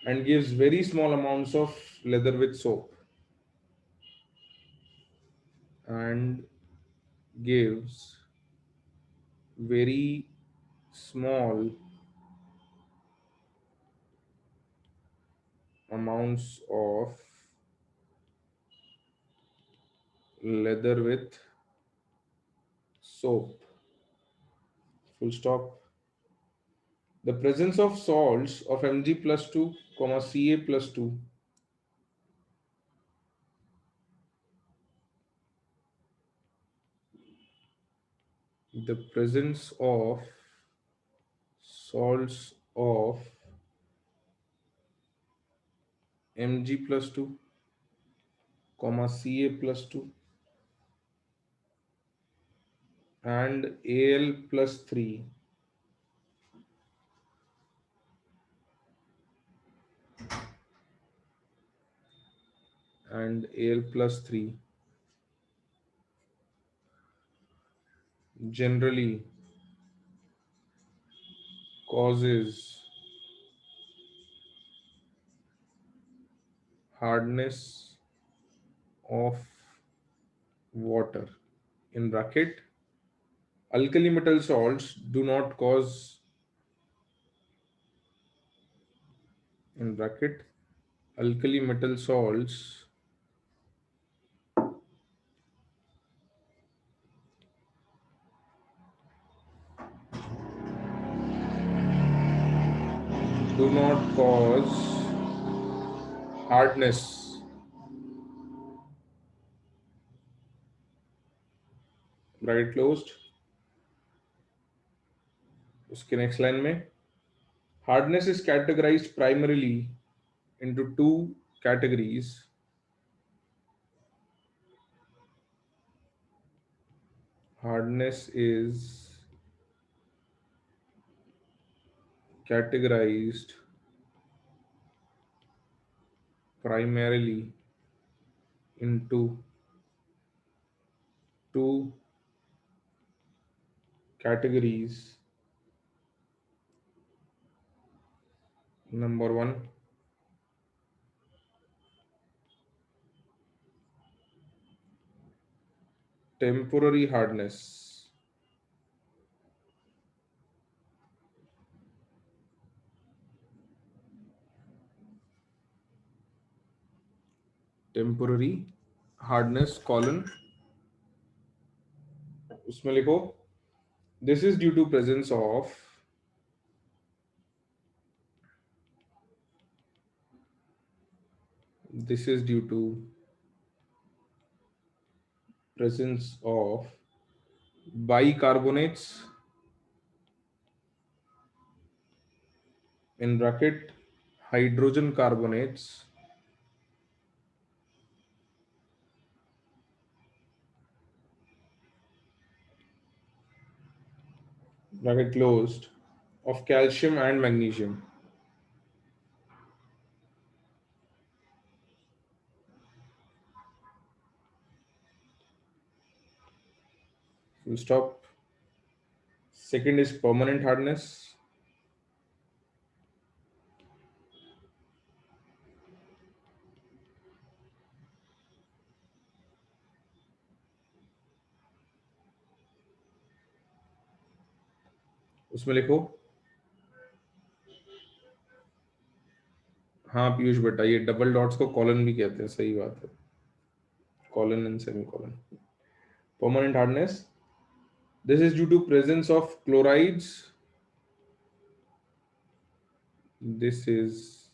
and gives very small amounts of leather with soap, and gives very small amounts of leather with soap, full stop. The presence of salts of Mg plus 2, comma Ca plus 2. The presence of salts of Mg plus 2, comma Ca plus 2 and Al plus 3 and Al plus 3 generally causes hardness of water. In bracket, alkali metal salts do not cause, in bracket, alkali metal salts do not cause hardness, bracket closed. उसके next line में hardness is categorized primarily into two categories. Hardness is categorized primarily into two categories. Number one, temporary hardness. Temporary hardness colon, उसमें लिखो this is due to presence of this is due to presence of bicarbonates, in bracket hydrogen carbonates, bracket closed, of calcium and magnesium. Full stop. Second is permanent hardness. उसमें लिखो, हाँ पीयूष बेटा, ये double dots को colon भी कहते हैं, सही बात है, colon and semicolon. Permanent hardness. This is due to presence of chlorides. This is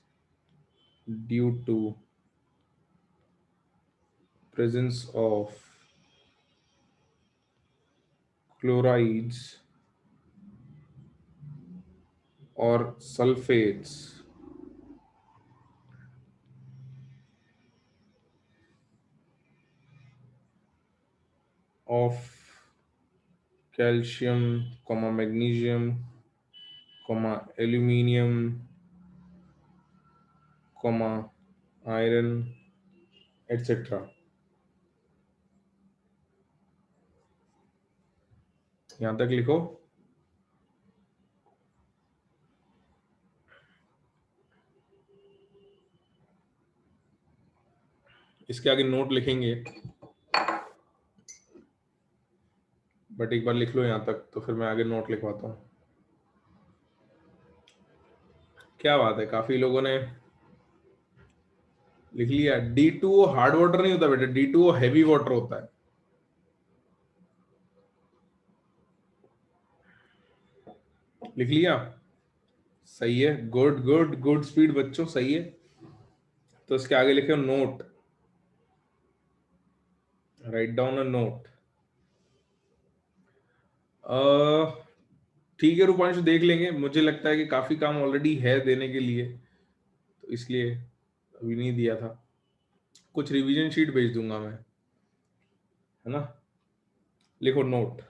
due to presence of chlorides or sulfates of calcium, magnesium, aluminium, iron, etc. यहां तक लिखो. इसके आगे नोट लिखेंगे, बट एक बार लिख लो यहां तक, तो फिर मैं आगे नोट लिखवाता हूं. क्या बात है, काफी लोगों ने लिख लिया. D2O हार्ड वाटर नहीं होता बेटा, D2O हैवी वाटर होता है. लिख लिया? सही है, गुड गुड गुड स्पीड बच्चों, सही है। तो इसके आगे लिखे note, write down a note. ठीक है रूपांशु, देख लेंगे, मुझे लगता है कि काफी काम ऑलरेडी है देने के लिए, तो इसलिए अभी नहीं दिया था। कुछ रिवीजन शीट भेज दूंगा मैं, है ना। लिखो नोट।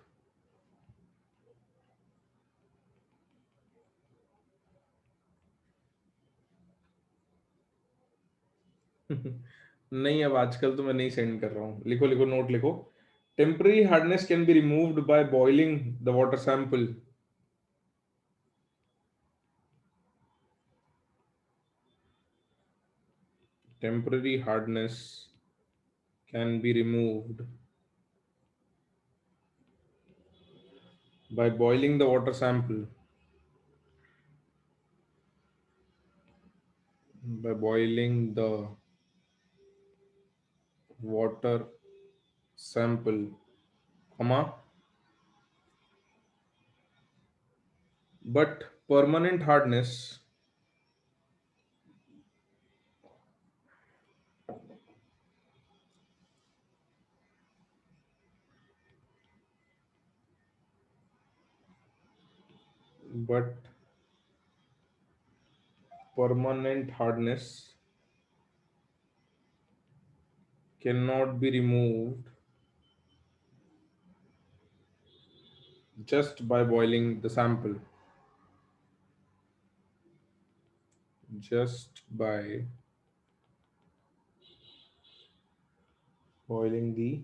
नहीं, अब आजकल तो मैं नहीं सेंड कर रहा हूँ। लिखो लिखो, नोट लिखो। Temporary hardness can be removed by boiling the water sample. Temporary hardness can be removed by boiling the water sample. By boiling the water sample, comma, but permanent hardness but permanent hardness cannot be removed just by boiling the sample. Just by boiling the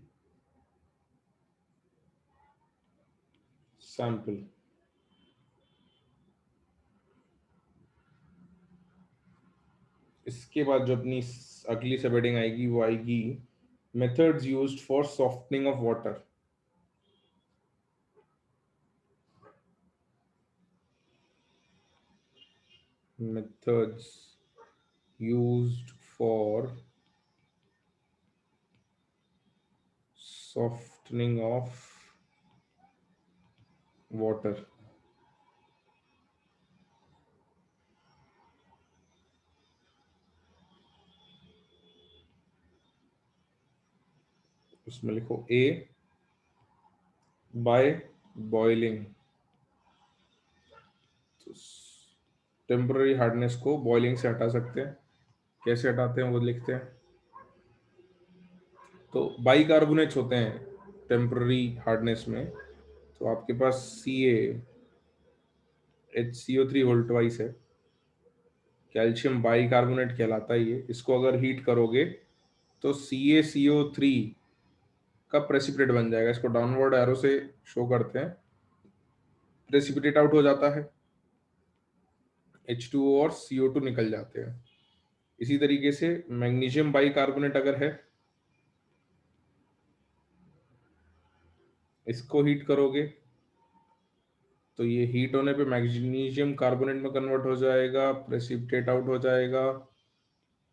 sample. इसके बाद जो अपनी अगली सब heading आएगी वो आएगी methods used for softening of water. Methods used for softening of water। उसमें लिखो ए, बाय बॉइलिंग। तो टेम्पररी हार्डनेस को बॉइलिंग से हटा सकते हैं। कैसे हटाते हैं वो लिखते हैं। तो बाइकार्बोनेट्स होते हैं टेम्पररी हार्डनेस में। तो आपके पास CaHCO3 वोल्ट वाइस है, कैल्शियम बाइकार्बोनेट कहलाता है ये। इसको अगर हीट करोगे तो CaCO3 का प्रेसिपिटेट बन जाएगा। इसको डाउनवर्ड एरो से शो करते हैं, प्रेसिपिटेट आउट हो जाता है, H2O और CO2 निकल जाते हैं। इसी तरीके से मैग्नीशियम बाइकार्बोनेट अगर है, इसको हीट करोगे तो ये हीट होने पे मैग्नीशियम कार्बोनेट में कन्वर्ट हो जाएगा, प्रेसिपिटेट आउट हो जाएगा,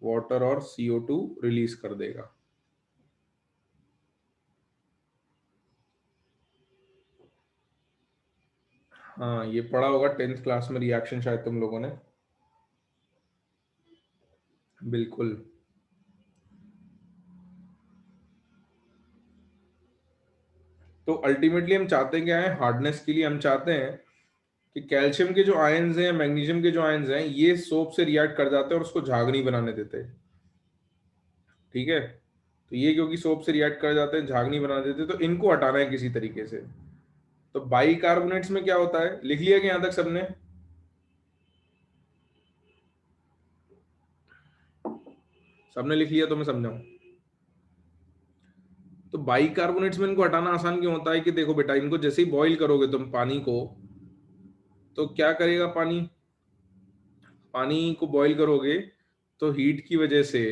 वाटर और CO2 रिलीज कर देगा। हाँ, ये पढ़ा होगा 10th क्लास में रिएक्शन शायद तुम लोगों ने। बिल्कुल। तो अल्टीमेटली हम चाहते क्या है, हार्डनेस के लिए हम चाहते हैं कि कैल्शियम के जो आयंस हैं, मैग्नीशियम के जो आयंस हैं, ये सोप से रिएक्ट कर जाते हैं और उसको झाग नहीं बनाने देते। ठीक है, तो ये क्योंकि सोप से रिएक्ट कर जाते हैं, झाग नहीं बनाने देते, तो इनको हटाना है किसी तरीके से। तो बाइकार्बोनेट्स में क्या होता है, लिख लिया कि यहां तक सबने? सबने लिख लिया तो मैं समझाऊं। तो बाइकार्बोनेट्स में इनको हटाना आसान क्यों होता है कि देखो बेटा, इनको जैसे ही बॉईल करोगे तुम पानी को, तो क्या करेगा पानी? पानी को बॉईल करोगे तो हीट की वजह से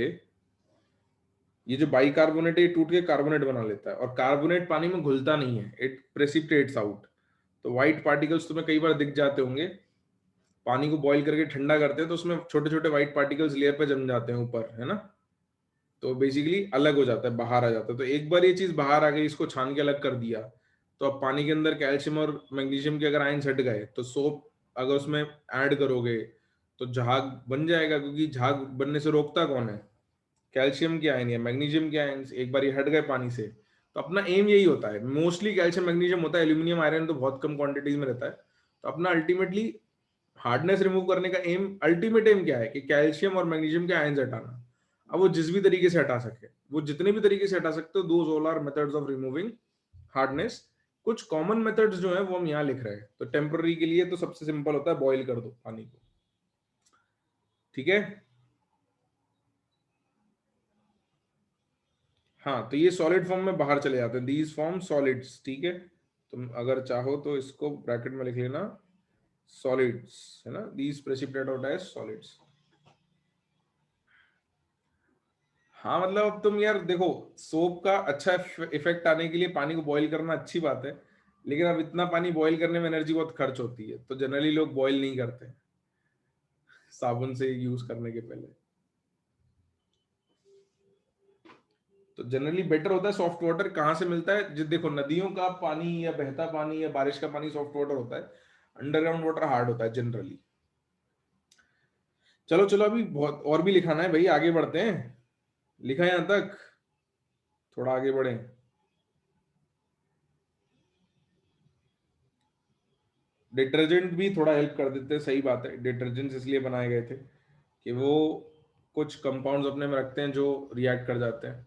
ये जो बाइकार्बोनेट है, ये टूट के कार्बोनेट बना लेता है, और कार्बोनेट पानी में घुलता नहीं है, इट प्रेसिपिटेट्स आउट। तो व्हाइट पार्टिकल्स तुम्हें कई बार दिख जाते होंगे। पानी को बॉईल करके ठंडा करते हैं तो उसमें छोटे छोटे व्हाइट पार्टिकल्स लेयर पे जम जाते हैं ऊपर, है ना। तो बेसिकली अलग हो जाता है, बाहर आ जाता है। तो एक बार ये चीज बाहर आ गई, इसको छान के अलग कर दिया, तो अब पानी के अंदर कैल्शियम और मैग्नीशियम के अगर आयंस हट गए तो सोप अगर उसमें ऐड करोगे तो झाग बन जाएगा, क्योंकि झाग बनने से रोकता कौन है? कैल्शियम के आयन या मैग्नीशियम के आयन। एक बार ये हट गए पानी से, तो अपना एम यही होता है, मोस्टली कैल्शियम मैग्नीशियम होता है, एल्यूमिनियम आयरन तो बहुत कम क्वांटिटीज में रहता है। तो अपना अल्टीमेटली हार्डनेस रिमूव करने का एम, अल्टीमेट एम क्या है कि कैल्शियम और मैग्नीशियम के आयंस हटाना। अब वो जिस भी तरीके से हटा सके, वो जितने भी तरीके से हटा सकते हो, those all are methods of removing hardness. कुछ कॉमन मेथड्स जो है वो हम यहाँ लिख रहे हैं। तो टेम्पररी के लिए तो सबसे सिंपल होता है, बॉईल कर दो पानी को, ठीक है। हाँ, तो ये सॉलिड फॉर्म में बाहर चले जाते हैं, दीज फॉर्म सॉलिड्स, ठीक है। तुम अगर चाहो तो इसको ब्रैकेट में लिख लेना, सॉलिड्स, है ना, these precipitate out as solids. हाँ मतलब अब तुम यार देखो, सोप का अच्छा इफेक्ट आने के लिए पानी को बॉईल करना अच्छी बात है, लेकिन अब इतना पानी बॉईल करने में एनर्जी बहुत खर्च होती है, तो जनरली लोग बॉईल नहीं करते साबुन से यूज करने के पहले। तो जनरली बेटर होता है सॉफ्ट वाटर। कहाँ से मिलता है? जो देखो, नदियों का पानी या बहता पानी या बारिश का पानी सॉफ्ट वाटर होता है, अंडरग्राउंड वाटर हार्ड होता है जनरली। चलो चलो, अभी बहुत और भी लिखाना है भाई, आगे बढ़ते हैं। लिखा यहां तक, थोड़ा आगे बढ़े। डिटर्जेंट भी थोड़ा हेल्प कर देते हैं, सही बात है। डिटर्जेंट्स इसलिए बनाए गए थे कि वो कुछ कंपाउंड्स अपने में रखते हैं जो रिएक्ट कर जाते हैं।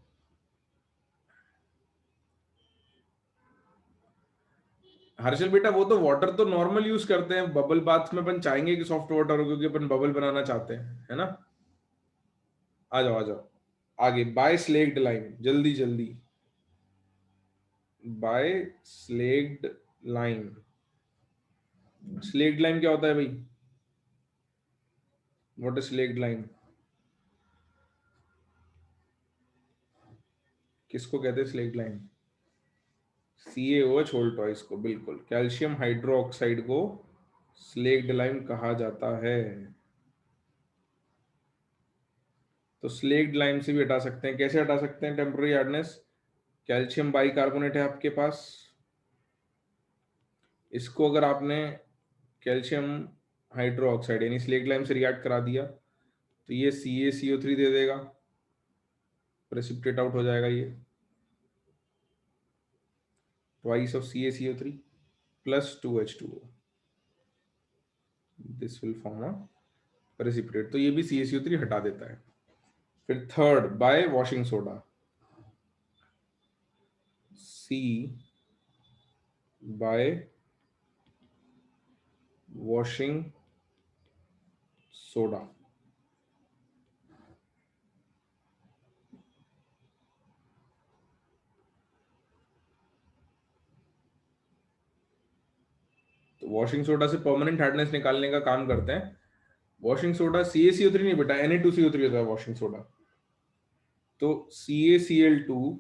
हर्षल बेटा, वो तो वाटर तो नॉर्मल यूज करते हैं, बबल बाथ में अपन चाहेंगे कि सॉफ्ट वाटर हो, क्योंकि अपन बबल बनाना चाहते हैं, है ना। आ जाओ आ जाओ, आगे। बाय स्लेक्ड लाइम, जल्दी जल्दी। By slaked lime. Slaked lime क्या होता है भाई? What is slaked lime? किसको कहते हैं slaked lime? CaOH whole twice को, बिल्कुल। कैल्शियम हाइड्रोक्साइड को स्लेक्ड लाइम कहा जाता है। तो स्लेक्ड लाइम से भी हटा सकते हैं। कैसे हटा सकते हैं टेम्पररी हार्डनेस? कैल्शियम बाइकार्बोनेट है आपके पास, इसको अगर आपने कैल्शियम हाइड्रोक्साइड यानी स्लेक्ड लाइम से रिएक्ट करा दिया, तो ये CaCO3 दे देगा, प्रेसिपिटेट आउट हो जाएगा ये, twice of CaCO3 plus 2H2O, this will form a precipitate. तो ये भी CaCO3 हटा देता है। फिर third, bye washing soda. C bye washing soda. तो वॉशिंग सोडा से परमानेंट हार्डनेस निकालने का काम करते हैं। वॉशिंग सोडा CaCO3 नहीं बेटा, Na2CO3 होता है वॉशिंग सोडा। तो CaCl2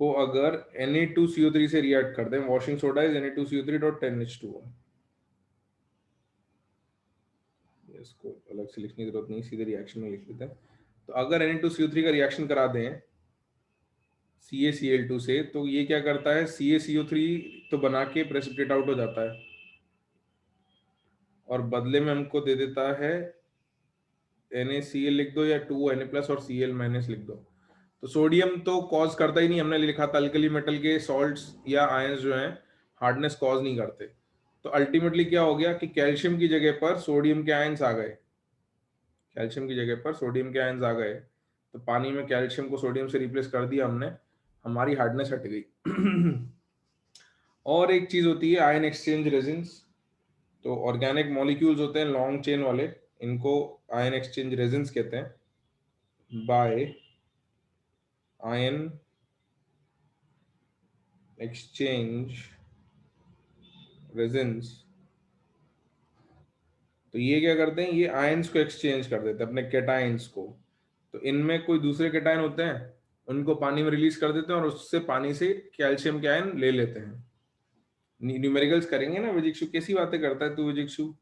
को अगर Na2CO3 से रिएक्ट कर दें, वॉशिंग सोडा इज Na2CO3.10H2O। इसको अलग से लिखने की जरूरत नहीं, सीधे रिएक्शन में लिख लेते हैं। तो अगर Na2CO3 का रिएक्शन करा दें CaCl2 से, तो ये क्या करता है, CaCO3 तो बना के प्रेसिपिटेट आउट हो जाता है, और बदले में हमको दे देता है NaCl लिख दो, या 2Na+ और Cl- लिख दो। तो सोडियम तो कॉज करता ही नहीं, हमने लिखा था अल्कली मेटल के सॉल्ट्स या आयंस जो हैं हार्डनेस कॉज नहीं करते। तो अल्टीमेटली क्या हो गया कि कैल्शियम की जगह पर सोडियम के आयंस आ गए, कैल्शियम की जगह पर सोडियम के आयंस आ गए, तो पानी में कैल्शियम को सोडियम से रिप्लेस कर दिया हमने, हमारी हार्डनेस हट गई। और एक चीज होती है आयन एक्सचेंज रेजिन्स। तो ऑर्गेनिक मॉलिक्यूल्स होते हैं लॉन्ग चेन वाले, इनको आयन एक्सचेंज रेजिन्स कहते हैं। बाय आयन एक्सचेंज रेजिन्स, तो ये क्या करते हैं, ये आयंस को एक्सचेंज कर देते हैं, अपने कैटायंस को। तो इनमें कोई दूसरे कैटायन होते हैं, उनको पानी में रिलीज कर देते हैं, और उससे पानी से कैल्शियम के आयन ले लेते हैं। न्यूमेरिकल्स करेंगे ना विजिक्षु, कैसी बातें करता है तू विजिक्षु,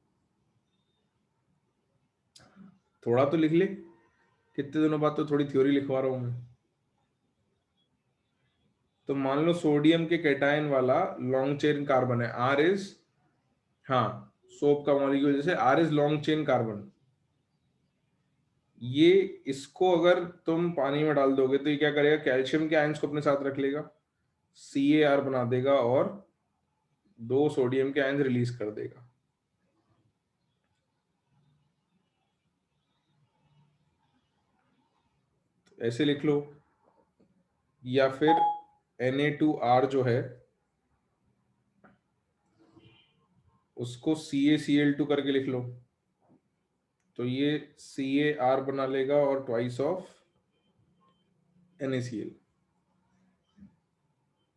थोड़ा तो लिख ले। कितने दिनों बाद तो थोड़ी थ्योरी लिखवा रहा हूं मैं। तो मान लो सोडियम के कैटायन वाला लॉन्ग चेन कार्बन है, R इज, हाँ, सोप का मॉलिक्यूल जैसे R is long chain carbon, ये इसको अगर तुम पानी में डाल दोगे तो ये क्या करेगा, कैल्शियम के आयंस को अपने साथ रख लेगा, CaR बना देगा और 2 सोडियम के आयंस रिलीज कर देगा। तो ऐसे लिख लो, या फिर Na2R जो है उसको CaCl2 करके लिख लो, तो ये CaR बना लेगा और ट्वाइस ऑफ NaCl।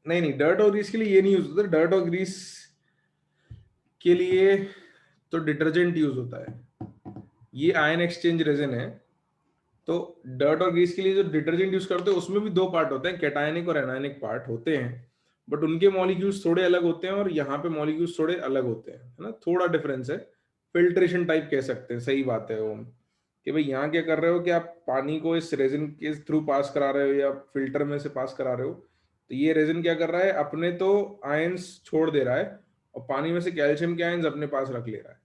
नहीं नहीं, डर्ट और ग्रीस के लिए ये नहीं यूज होता, डर्ट और ग्रीस के लिए तो डिटर्जेंट यूज होता है, ये आयन एक्सचेंज रेजन है। तो डर्ट और ग्रीस के लिए जो डिटर्जेंट यूज करते हैं उसमें भी 2 पार्ट होते हैं, कैटायनिक और एनायनिक पार्ट होते हैं, बट उनके मॉलिक्यूल्स थोड़े अलग होते हैं और यहाँ पे मॉलिक्यूल्स थोड़े अलग होते हैं, है ना, थोड़ा डिफरेंस है। फिल्ट्रेशन टाइप कह सकते हैं, सही बात है ओम, कि भाई यहाँ क्या कर रहे हो कि आप पानी को इस रेजिन के थ्रू पास करा रहे हो या फिल्टर में से पास करा रहे हो, तो ये रेजिन क्या कर रहा है, अपने तो आयंस छोड़ दे रहा है और पानी में से कैल्शियम के आयंस अपने पास रख ले रहा है।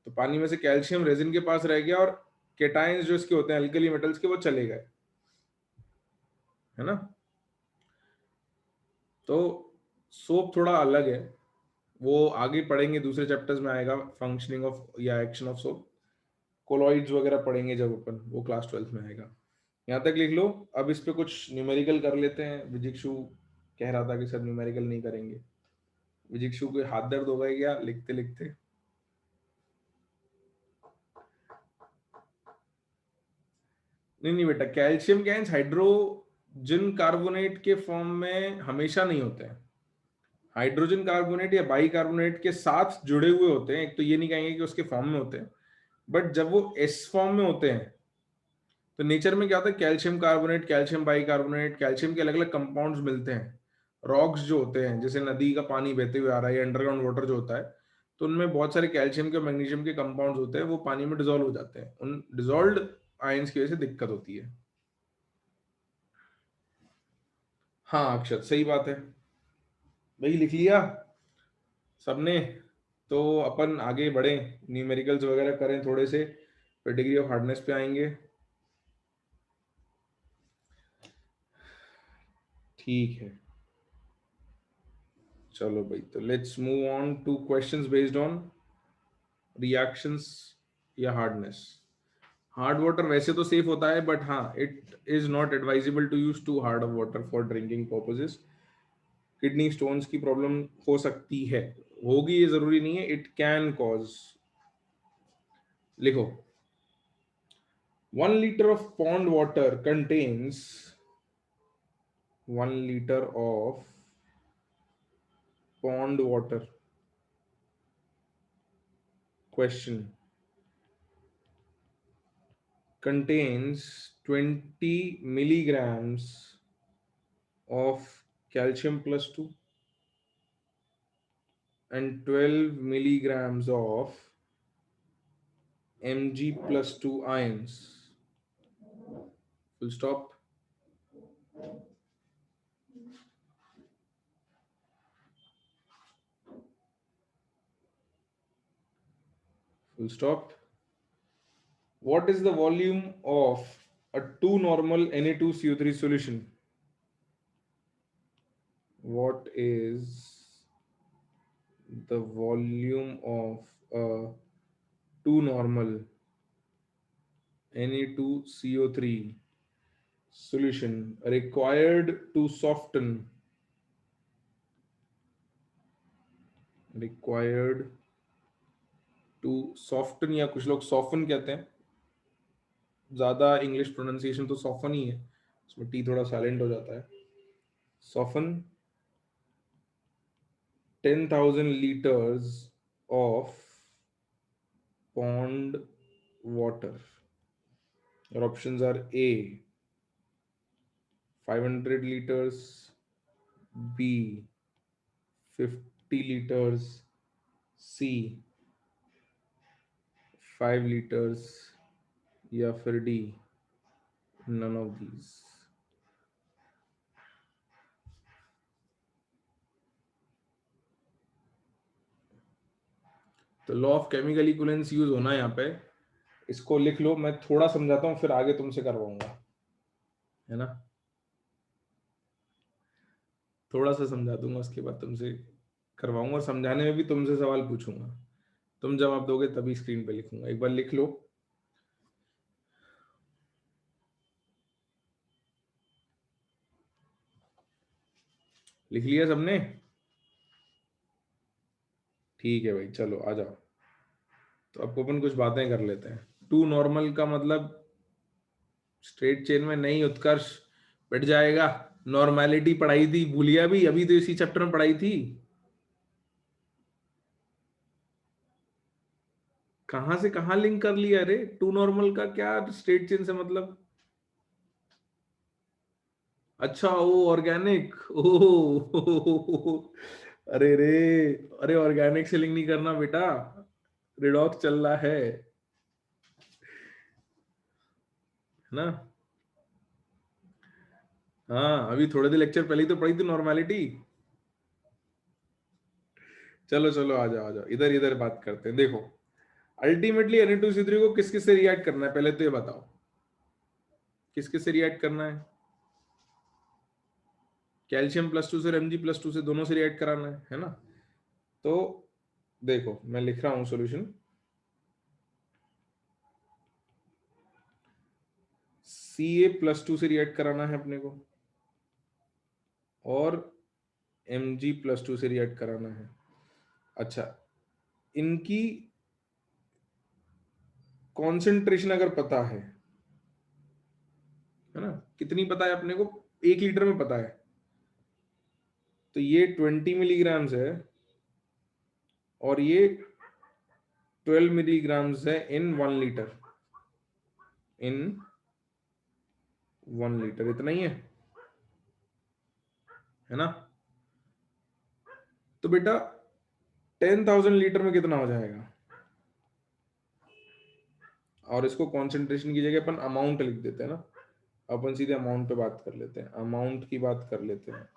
तो पानी में से कैल्शियम रेजिन के पास रह गया और केटाइंस जो इसके होते हैं अल्कली मेटल्स के, वो चले गए, है ना। तो सोप थोड़ा अलग है, वो आगे पढ़ेंगे, दूसरे चैप्टर्स में आएगा, फंक्शनिंग ऑफ या एक्शन ऑफ सोप, कोलॉइड्स वगैरह पढ़ेंगे जब अपन, वो क्लास 12th में आएगा। यहाँ तक लिख लो। अब इस पे कुछ न्यूमेरिकल कर लेते हैं, विजिक्षु कह रहा था कि सर न्यूमेरिकल नहीं करेंगे, विजिक्षु को हाथ दर्द हो गया क्या लिखते लिखते। नहीं नहीं बेटा, कैल्शियम कैंस हाइड्रोजन कार्बोनेट के फॉर्म में हमेशा नहीं होते हैं, हाइड्रोजन कार्बोनेट या बाई कार्बोनेट के साथ जुड़े हुए होते हैं, एक तो ये नहीं कहेंगे कि उसके फॉर्म में होते हैं, बट जब वो एस फॉर्म में होते हैं तो नेचर में क्या होता है, calcium carbonate, calcium by carbonate, calcium के अलग अलग कंपाउंड्स मिलते हैं। रॉक्स जो होते हैं, जैसे नदी का पानी बहते हुए आ रहा है या अंडरग्राउंड वाटर जो होता है, तो उनमें बहुत सारे कैल्शियम के, मैग्नीशियम के कंपाउंड्स होते हैं, वो पानी में डिजोल्व हो जाते हैं, उन डिजोल्व आयंस की वजह से दिक्कत होती है। हाँ अक्षत, सही बात है भाई, लिख लिया सबने। तो अपन आगे बढ़े, न्यूमेरिकल्स वगैरह करें थोड़े से, फिर डिग्री ऑफ हार्डनेस पे आएंगे। ठीक है, चलो भाई, तो let's move on to questions based on reactions या हार्डनेस। हार्ड वाटर वैसे तो सेफ होता है, बट हाँ, it is not advisable to use to hard water for drinking purposes. Kidney stones की प्रॉब्लम हो सकती है, होगी ये जरूरी नहीं है, इट कैन कॉज। लिखो, 1 liter of pond water contains 1 liter of pond water, question, contains 20 milligrams of calcium plus 2 and 12 milligrams of Mg plus 2 ions. Full stop. Full stop. What is the volume of a 2 normal Na2CO3 solution? What is the volume of a 2 normal Na2CO3 solution required to soften, या कुछ लोग soften कहते हैं, ज्यादा English pronunciation तो soften ही है, उसमें टी थोड़ा साइलेंट हो जाता है। Soften 10,000 liters of pond water. Your options are A 500 liters, B 50 liters, C 5 liters, या फिर D none of these. तो law of chemical equivalence use होना है यहाँ पे, इसको लिख लो, मैं थोड़ा समझाता हूँ फिर आगे तुमसे करवाऊंगा, है ना, थोड़ा सा समझा दूंगा उसके बाद तुमसे करवाऊंगा, और समझाने में भी तुमसे सवाल पूछूंगा, तुम जवाब दोगे तभी स्क्रीन पे लिखूंगा, एक बार लिख लो। लिख लिया सबने? ठीक है भाई, चलो आ जाओ। तो अब अपन कुछ बातें कर लेते हैं। टू नॉर्मल का मतलब स्ट्रेट चेन में नहीं उत्कर्ष, बैठ जाएगा। नॉर्मैलिटी पढ़ाई थी, भूलिया भी, अभी तो इसी चैप्टर में पढ़ाई थी। कहां से कहां लिंक कर लिया रे, टू नॉर्मल का क्या स्ट्रेट चेन से मतलब? अच्छा, ओ ऑर्गेनिक, ओ अरे रे, अरे ऑर्गेनिक से लिंक नहीं करना बेटा, रिडॉक्स चल रहा है ना। हाँ, अभी थोड़े देर लेक्चर पहले ही तो पढ़ी थी नॉर्मैलिटी। चलो चलो, आ जाओ आ जाओ, इधर इधर बात करते हैं। देखो, अल्टीमेटली Na2CO3 को किस किस से रिएक्ट करना है, पहले तो ये बताओ, किस किस से रिएक्ट करना है? कैल्शियम +2 से, Mg+2 से, दोनों से रिएक्ट कराना है ना। तो देखो, मैं लिख रहा हूं सॉल्यूशन। Ca+2 से रिएक्ट कराना है अपने को, और Mg+2 से रिएक्ट कराना है। अच्छा, इनकी कॉन्सेंट्रेशन अगर पता है ना, कितनी पता है अपने को, 1 लीटर में पता है, तो ये 20 मिलीग्राम्स है, और ये 12 मिलीग्राम्स है इन 1 लीटर, इन 1 लीटर, इतना ही है ना। तो बेटा 10,000 लीटर में कितना हो जाएगा? और इसको कॉन्सेंट्रेशन की जगह अपन अमाउंट लिख देते हैं ना, अपन सीधे अमाउंट पे बात कर लेते हैं, अमाउंट की बात कर लेते हैं।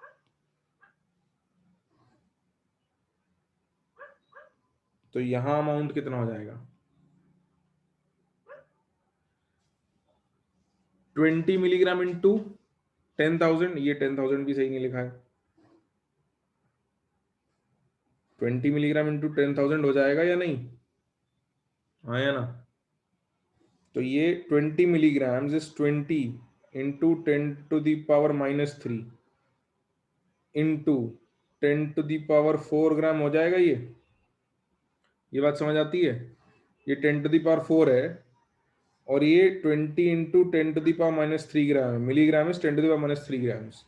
तो यहां अमाउंट कितना हो जाएगा? 20 मिलीग्राम इंटू 10,000, ये 10,000 भी सही नहीं लिखा है, 20 मिलीग्राम इंटू 10,000 हो जाएगा या नहीं? हाँ या ना। तो ये 20 मिलीग्राम इज 20 इंटू 10⁻³ इंटू 10⁻⁴ हो जाएगा ये बात समझ आती है? ये 10⁻⁴ है, और ये 20 इंटू 10⁻³ है, मिलीग्राम इज 10⁻³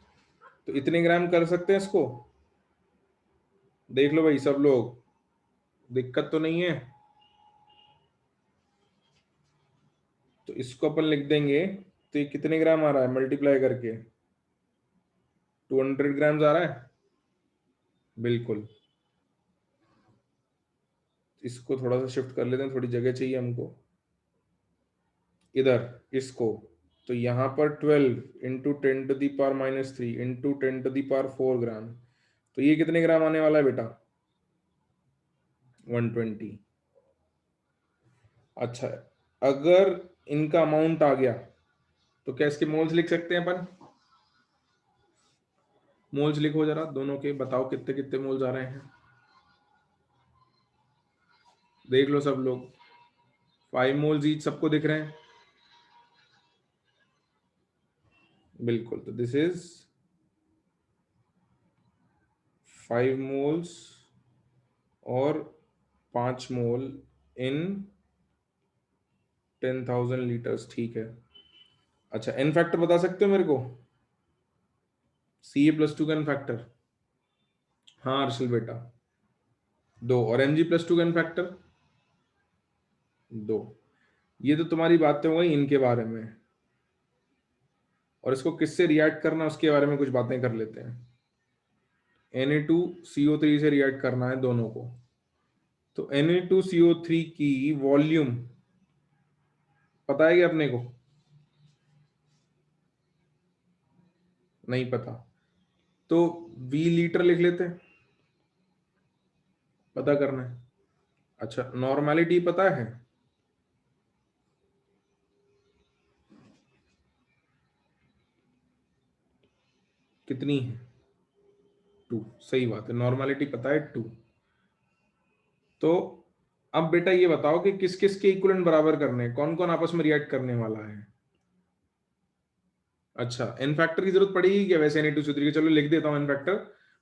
तो इतने ग्राम कर सकते हैं इसको। देख लो भाई सब लोग, दिक्कत तो नहीं है? तो इसको अपन लिख देंगे, तो ये कितने ग्राम आ रहा है मल्टीप्लाई करके? 200 ग्राम्स आ रहा है, बिल्कुल। इसको थोड़ा सा शिफ्ट कर लेते हैं, थोड़ी जगह चाहिए हमको इधर, इसको। तो यहाँ पर 12 इंटू 10⁻³ इंटू 10⁻⁴ तो ये कितने ग्राम आने वाला है बेटा? 120। अच्छा, अगर इनका अमाउंट आ गया तो क्या इसके मोल्स लिख सकते हैं अपन? मोल्स लिखो जरा दोनों के, बताओ कितने कितने मोल्स आ रहे हैं, देख लो सब लोग। 5 मोल्स ईच सबको दिख रहे हैं? बिल्कुल, तो दिस इज 5 मोल्स और 5 मोल इन 10,000 लीटर्स, ठीक है। अच्छा, एन फैक्टर बता सकते हो मेरे को, Ca+2 का एन फैक्टर? हाँ अर्शल बेटा, 2, और Mg+2 का एन फैक्टर? 2। ये तो तुम्हारी बातें हो गई इनके बारे में, और इसको किससे रिएक्ट करना उसके बारे में कुछ बातें कर लेते हैं। Na2CO3 से रिएक्ट करना है दोनों को। तो Na2CO3 की वॉल्यूम पता है क्या अपने को? नहीं पता? तो V लीटर लिख लेते हैं, पता करना है। अच्छा, नॉर्मेलिटी पता है? कितनी है? 2। सही बात है, नॉर्मेलिटी पता है 2। तो अब बेटा ये बताओ कि किस किस के इक्विवेलेंट बराबर करने हैं, कौन कौन आपस में रिएक्ट करने वाला है? अच्छा, एन फैक्टर की जरूरत पड़ेगी क्या वैसे Na2CO3 के? चलो लिख देता हूं एन फैक्टर,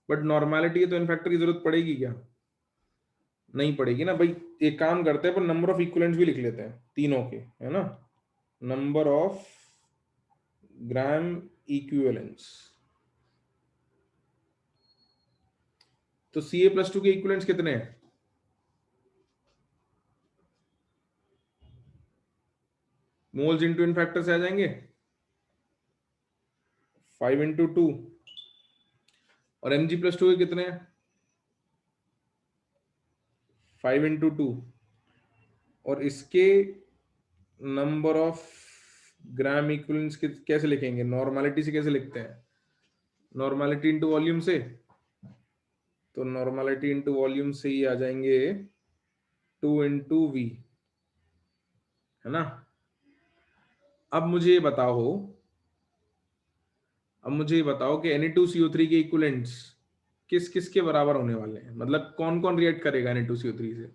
बट नॉर्मेलिटी है तो एन फैक्टर की जरूरत पड़ेगी क्या? नहीं पड़ेगी ना भाई। एक काम करते हैं, पर नंबर ऑफ इक्विवेलेंट्स भी लिख लेते हैं तीनों के, है ना? Number of gram equivalents. तो Ca+2 के इक्विवेलेंट्स कितने हैं? मोल्स इंटू इन फैक्टर से आ जाएंगे, 5 × 2। और Mg+2 के कितने हैं? 5 × 2। और इसके नंबर ऑफ ग्राम इक्विवेलेंट्स कैसे लिखेंगे? नॉर्मेलिटी से कैसे लिखते हैं? नॉर्मेलिटी इंटू वॉल्यूम से। तो नॉर्मेलिटी इंटू वॉल्यूम से ही आ जाएंगे 2 × V, है ना? अब मुझे ये बताओ, कि Na2CO3 के इक्विवेलेंट्स किस किस के बराबर होने वाले हैं? मतलब कौन कौन रिएक्ट करेगा Na2CO3 से?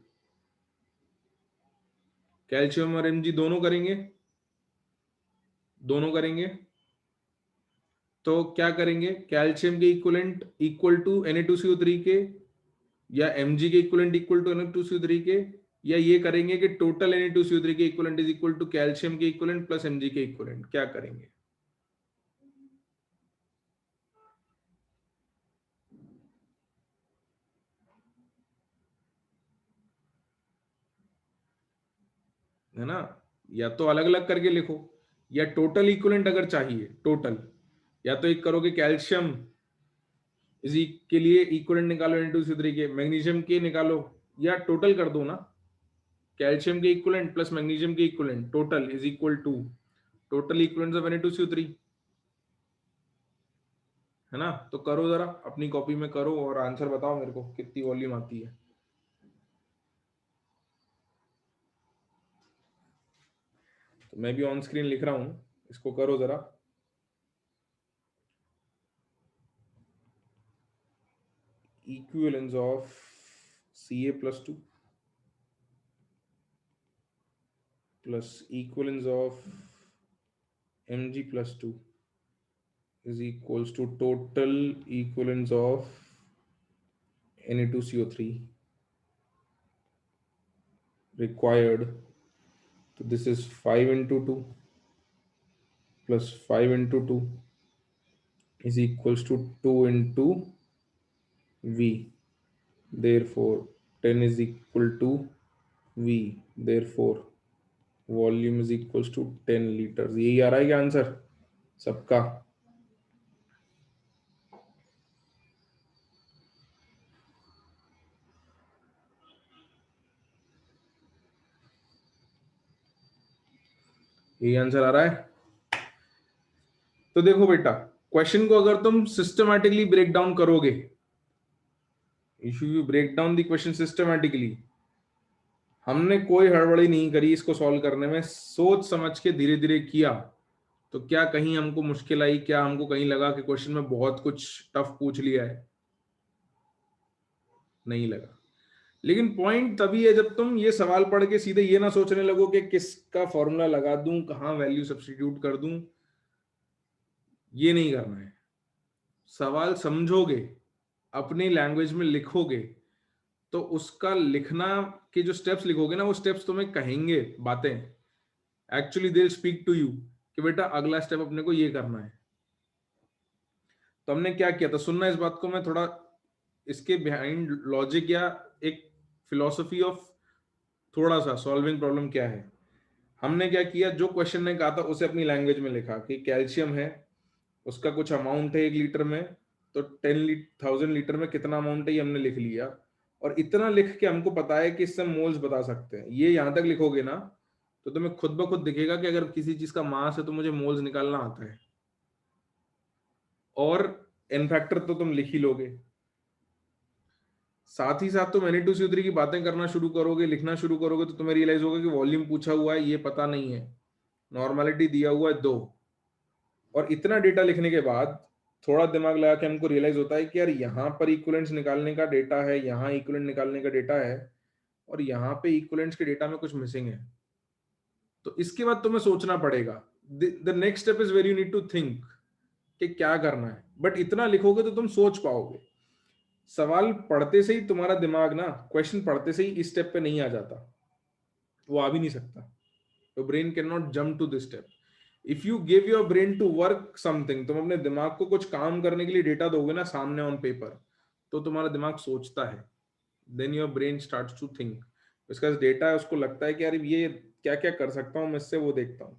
कैल्शियम और Mg दोनों करेंगे, दोनों करेंगे। तो क्या करेंगे? कैल्शियम के इक्विवेलेंट इक्वल टू Na2CO3 के, या Mg के इक्विवेलेंट इक्वल टू Na2CO3 के, या ये करेंगे कि टोटल Na2CO3 के equivalent is equal to calcium के इक्विवेलेंट प्लस Mg के इक्विवेलेंट? क्या करेंगे? है ना? या तो अलग अलग करके लिखो, या टोटल इक्विवेलेंट अगर चाहिए टोटल, या तो एक करोगे कैल्शियम इज के लिए इक्विवेलेंट निकालो Na2CO3 के, मैग्नीशियम के निकालो, या टोटल कर दो ना। कैल्शियम के इक्विवेलेंट प्लस मैग्नीशियम के equivalent total is equal to total equivalents of Na2CO3, है ना? तो करो जरा, अपनी कॉपी में करो और आंसर बताओ मेरे को कितनी वॉल्यूम आती है। तो मैं भी ऑन स्क्रीन लिख रहा हूं, इसको करो जरा। Equivalence of Ca+2 plus equivalence of Mg+2 is equals to total equivalence of Na2CO3 required. So this is 5 × 2 plus 5 × 2 is equals to 2 × V. Therefore 10 is equal to V. Therefore volume is equals to 10 litre. यही आ रहा है क्या answer सबका? यही answer आ रहा है? तो देखो बेटा, क्वेश्चन को अगर तुम सिस्टमैटिकली ब्रेक डाउन करोगे, if you break down the question systematically, हमने कोई हड़बड़ी नहीं करी इसको सॉल्व करने में, सोच समझ के धीरे धीरे किया। तो क्या कहीं हमको मुश्किल आई? क्या हमको कहीं लगा कि क्वेश्चन में बहुत कुछ टफ पूछ लिया है? नहीं लगा। लेकिन पॉइंट तभी है जब तुम ये सवाल पढ़ के सीधे ये ना सोचने लगो कि किसका फॉर्मूला लगा दूं, कहां वैल्यू सब्स्टिट्यूट कर दूं। ये नहीं करना है। सवाल समझोगे, अपनी लैंग्वेज में लिखोगे, तो उसका लिखना के जो स्टेप्स लिखोगे ना, वो स्टेप्स तुम्हें कहेंगे बातें। Actually they speak to you कि बेटा अगला स्टेप अपने को ये करना है। तो हमने क्या किया था, सुनना इस बात को, मैं थोड़ा इसके बिहाइंड लॉजिक या एक फिलोसफी ऑफ थोड़ा सा सॉल्विंग प्रॉब्लम क्या है। हमने क्या किया, जो क्वेश्चन ने कहा था उसे अपनी लैंग्वेज में लिखा कि कैल्शियम है, उसका कुछ अमाउंट है 1 लीटर में, तो 10,000 लीटर में कितना अमाउंट है ये हमने लिख लिया। और इतना लिख के हमको पता है कि इससे मोल्स बता सकते हैं। ये यहां तक लिखोगे ना, तो तुम्हें खुद ब खुद दिखेगा कि अगर किसी चीज का मास है तो मुझे मोल्स निकालना आता है। और एन फैक्टर तो तुम लिख ही लोगे। साथ ही साथ तुम Na2CO3 की बातें करना शुरू करोगे, लिखना शुरू करोगे, तो तुम्हें रियलाइज होगा कि वॉल्यूम पूछा हुआ है, ये पता नहीं है, नॉर्मलिटी दिया हुआ है 2, और इतना डेटा लिखने के बाद थोड़ा दिमाग लगा के हमको रियलाइज होता है कि यार यहाँ पर इक्विवेलेंट्स निकालने का डेटा है, यहाँ इक्विवेलेंट निकालने का डेटा है, और यहाँ पे इक्विवेलेंट्स के डेटा में कुछ मिसिंग है। तो इसके बाद तुम्हें सोचना पड़ेगा, the next step is where you need to think कि क्या करना है। बट इतना लिखोगे तो तुम सोच पाओगे। सवाल पढ़ते से ही तुम्हारा दिमाग ना, क्वेश्चन पढ़ते से ही इस स्टेप पे नहीं आ जाता, वो आ भी नहीं सकता। तो brain can not jump to this step. If you give your brain to work something, तुम अपने दिमाग को कुछ काम करने के लिए डेटा दोगे ना सामने ऑन पेपर, तो तुम्हारा दिमाग सोचता है, then your brain starts to think. उसका डेटा है, उसको लगता है कि यार ये क्या क्या कर सकता हूं मैं इससे, वो देखता हूं।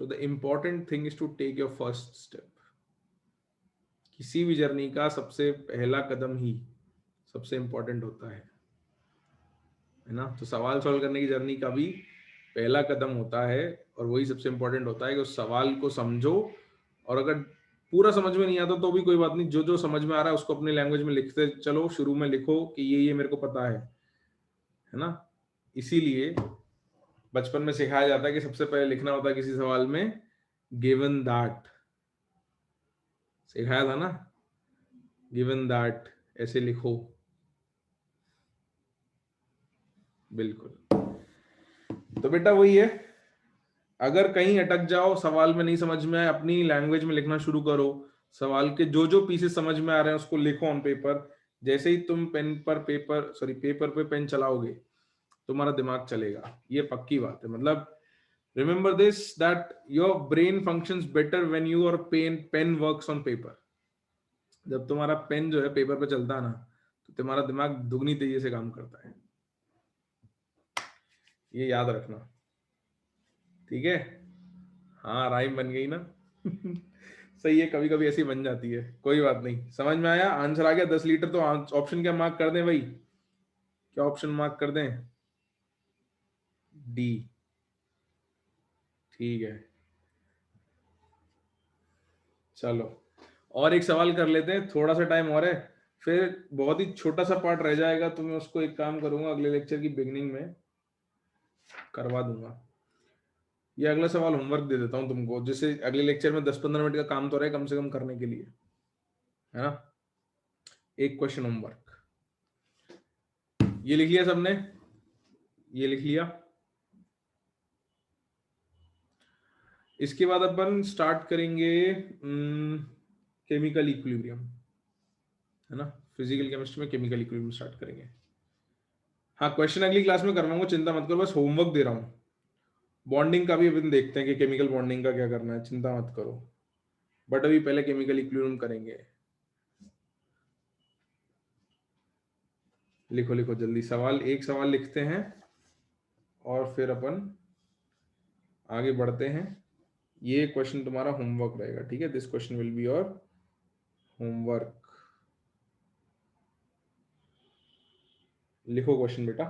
तो the important thing is to take your first step. किसी भी जर्नी का सबसे पहला कदम ही सबसे इंपॉर्टेंट होता है ना। तो सवाल सॉल्व करने की जर्नी का भी पहला कदम होता है, और वही सबसे इंपॉर्टेंट होता है कि उस सवाल को समझो, और अगर पूरा समझ में नहीं आता तो भी कोई बात नहीं, जो जो समझ में आ रहा है उसको अपने लैंग्वेज में लिखते चलो। शुरू में लिखो कि ये मेरे को पता है ना। इसीलिए बचपन में सिखाया जाता है कि सबसे पहले लिखना होता है किसी सवाल में गिवन दैट, सिखाया था ना, गिवन दैट ऐसे लिखो। बिल्कुल। तो बेटा वही है, अगर कहीं अटक जाओ, सवाल में नहीं समझ में आए, अपनी लैंग्वेज में लिखना शुरू करो। सवाल के जो जो पीसेस समझ में आ रहे हैं उसको लिखो ऑन पेपर। जैसे ही तुम पेपर पे पेन चलाओगे, तुम्हारा दिमाग चलेगा, ये पक्की बात है। मतलब remember this that your brain functions better when your pen works on paper. जब तुम्हारा पेन जो है पेपर पे चलता है ना, तो तुम्हारा दिमाग दुगनी तेजी से काम करता है। ये याद रखना, ठीक है। हाँ, राइम बन गई ना। सही है, कभी कभी ऐसी बन जाती है, कोई बात नहीं। समझ में आया, आंसर आ गया 10 लीटर। तो ऑप्शन क्या मार्क कर दें भाई, क्या ऑप्शन मार्क कर दें? डी। ठीक है, चलो और एक सवाल कर लेते हैं, थोड़ा सा टाइम और है, फिर बहुत ही छोटा सा पार्ट रह जाएगा, तो मैं उसको एक काम करूंगा अगले लेक्चर की बिगनिंग में करवा दूंगा। ये अगला सवाल होमवर्क दे देता हूँ तुमको, जैसे अगले लेक्चर में 10-15 मिनट का काम तो रहे कम से कम करने के लिए, है ना। एक क्वेश्चन होमवर्क, ये लिख लिया सबने? ये लिख लिया। इसके बाद अपन स्टार्ट करेंगे केमिकल इक्विलिब्रियम, है ना। फिजिकल केमिस्ट्री में केमिकल इक्विलिब्रियम स्टार्ट करेंगे। हाँ, क्वेश्चन अगली क्लास में करवाऊंगा, चिंता मत करो, बस होमवर्क दे रहा हूँ। बॉन्डिंग का भी अपन देखते हैं कि केमिकल बॉन्डिंग का क्या करना है, चिंता मत करो। बट अभी पहले केमिकल इक्विलिब्रियम करेंगे। लिखो लिखो जल्दी, सवाल एक सवाल लिखते हैं और फिर अपन आगे बढ़ते हैं। ये क्वेश्चन तुम्हारा होमवर्क रहेगा, ठीक है। This question will be your homework. लिखो क्वेश्चन बेटा,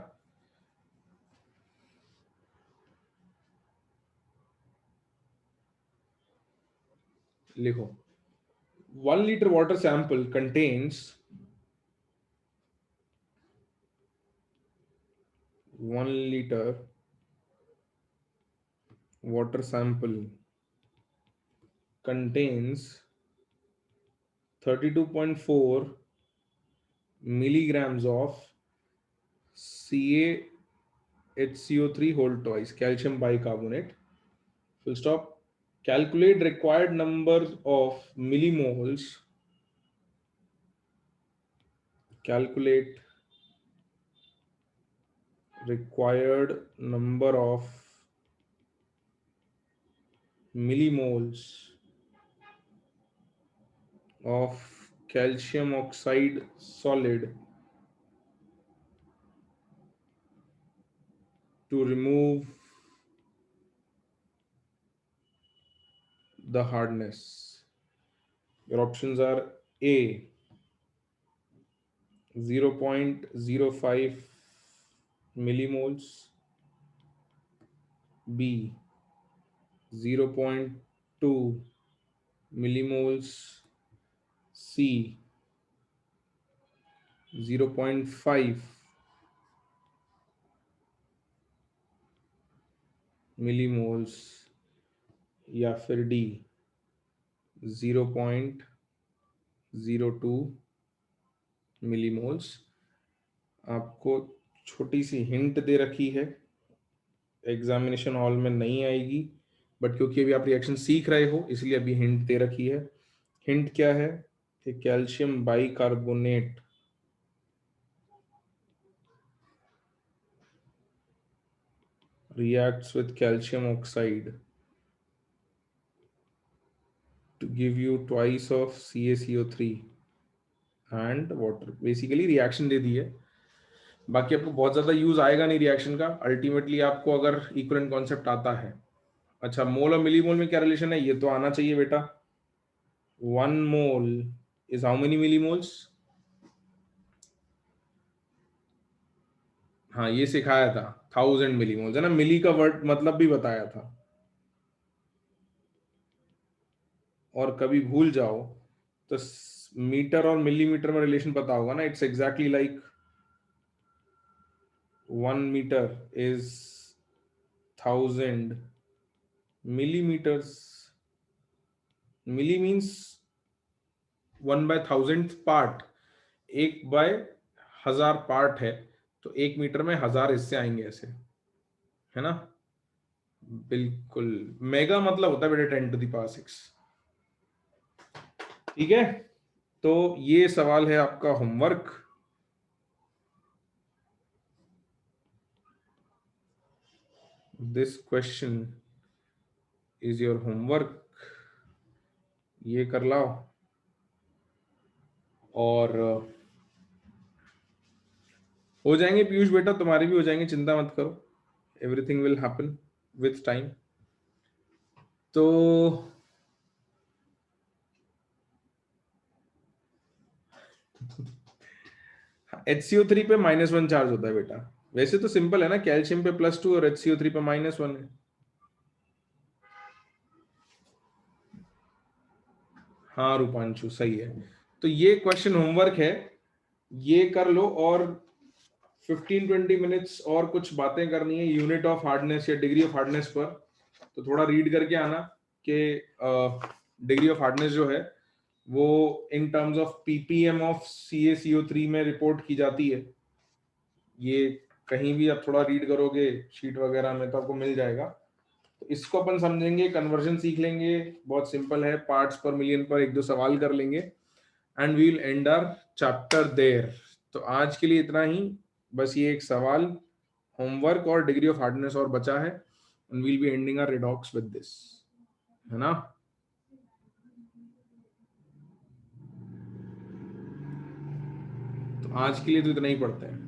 लिखो। 1 liter water sample contains 1 liter water sample contains 32.4 milligrams of CaHCO3 whole twice calcium bicarbonate. Full stop. Calculate required number of millimoles. Calculate required number of millimoles of calcium oxide solid to remove the hardness. Your options are A 0.05 millimoles, B 0.2 millimoles, C 0.5 millimoles या फिर D 0.02 millimoles. आपको छोटी सी hint दे रखी है, examination hall में नहीं आएगी, but क्योंकि अभी आप रिएक्शन सीख रहे हो इसलिए अभी हिंट दे रखी है। हिंट क्या है कि calcium bicarbonate reacts with calcium oxide to give you twice of CaCO3 and water। Basically reaction दे दी है, बाकी आपको बहुत ज्यादा यूज आएगा नहीं रिएक्शन का, अल्टीमेटली आपको अगर इक्विवेलेंट कॉन्सेप्ट आता है। अच्छा, मोल और मिलीमोल में क्या रिलेशन है ये तो आना चाहिए बेटा। 1 mole is how many millimoles? हाँ ये सिखाया था, 1000 मिलीमोल्स है ना, मिली का वर्ड मतलब भी बताया था। और कभी भूल जाओ तो मीटर और मिलीमीटर में रिलेशन पता होगा ना, it's exactly like 1 metre is 1000 millimetres. Milli means 1/1000th part, 1/1000 part है, तो 1 मीटर में 1000 हिस्से आएंगे ऐसे, है ना। बिल्कुल, मेगा मतलब होता है बेटे 10⁶। ठीक है, तो ये सवाल है आपका homework. This question is your homework, ये कर लाओ। और हो जाएंगे पीयूष बेटा, तुम्हारे भी हो जाएंगे, चिंता मत करो, everything will happen with time. तो HCO3 पे -1 चार्ज होता है बेटा। वैसे तो सिंपल है ना, कैल्शियम पे +2 और HCO3 पे -1 है। हाँ रूपांशु सही है। तो ये क्वेश्चन होमवर्क है, ये कर लो। और 15-20 मिनट्स और कुछ बातें करनी है यूनिट ऑफ हार्डनेस या डिग्री ऑफ हार्डनेस पर। तो थोड़ा रीड करके आना कि डिग्री ऑफ हार्डनेस जो है वो in terms of ppm of CaCO3 में रिपोर्ट की जाती है। ये कहीं भी आप थोड़ा रीड करोगे शीट वगैरह में तो आपको मिल जाएगा। तो इसको अपन समझेंगे, कन्वर्जन सीख लेंगे, बहुत सिंपल है, पार्ट्स पर मिलियन पर 1-2 सवाल कर लेंगे and we will end our chapter there. तो आज के लिए इतना ही, बस ये एक सवाल, होमवर्क और डिग्री ऑफ हार्डनेस और बचा है, and we'll be ending our redox with this, है ना। तो आज के लिए तो इतना ही पढ़ते हैं।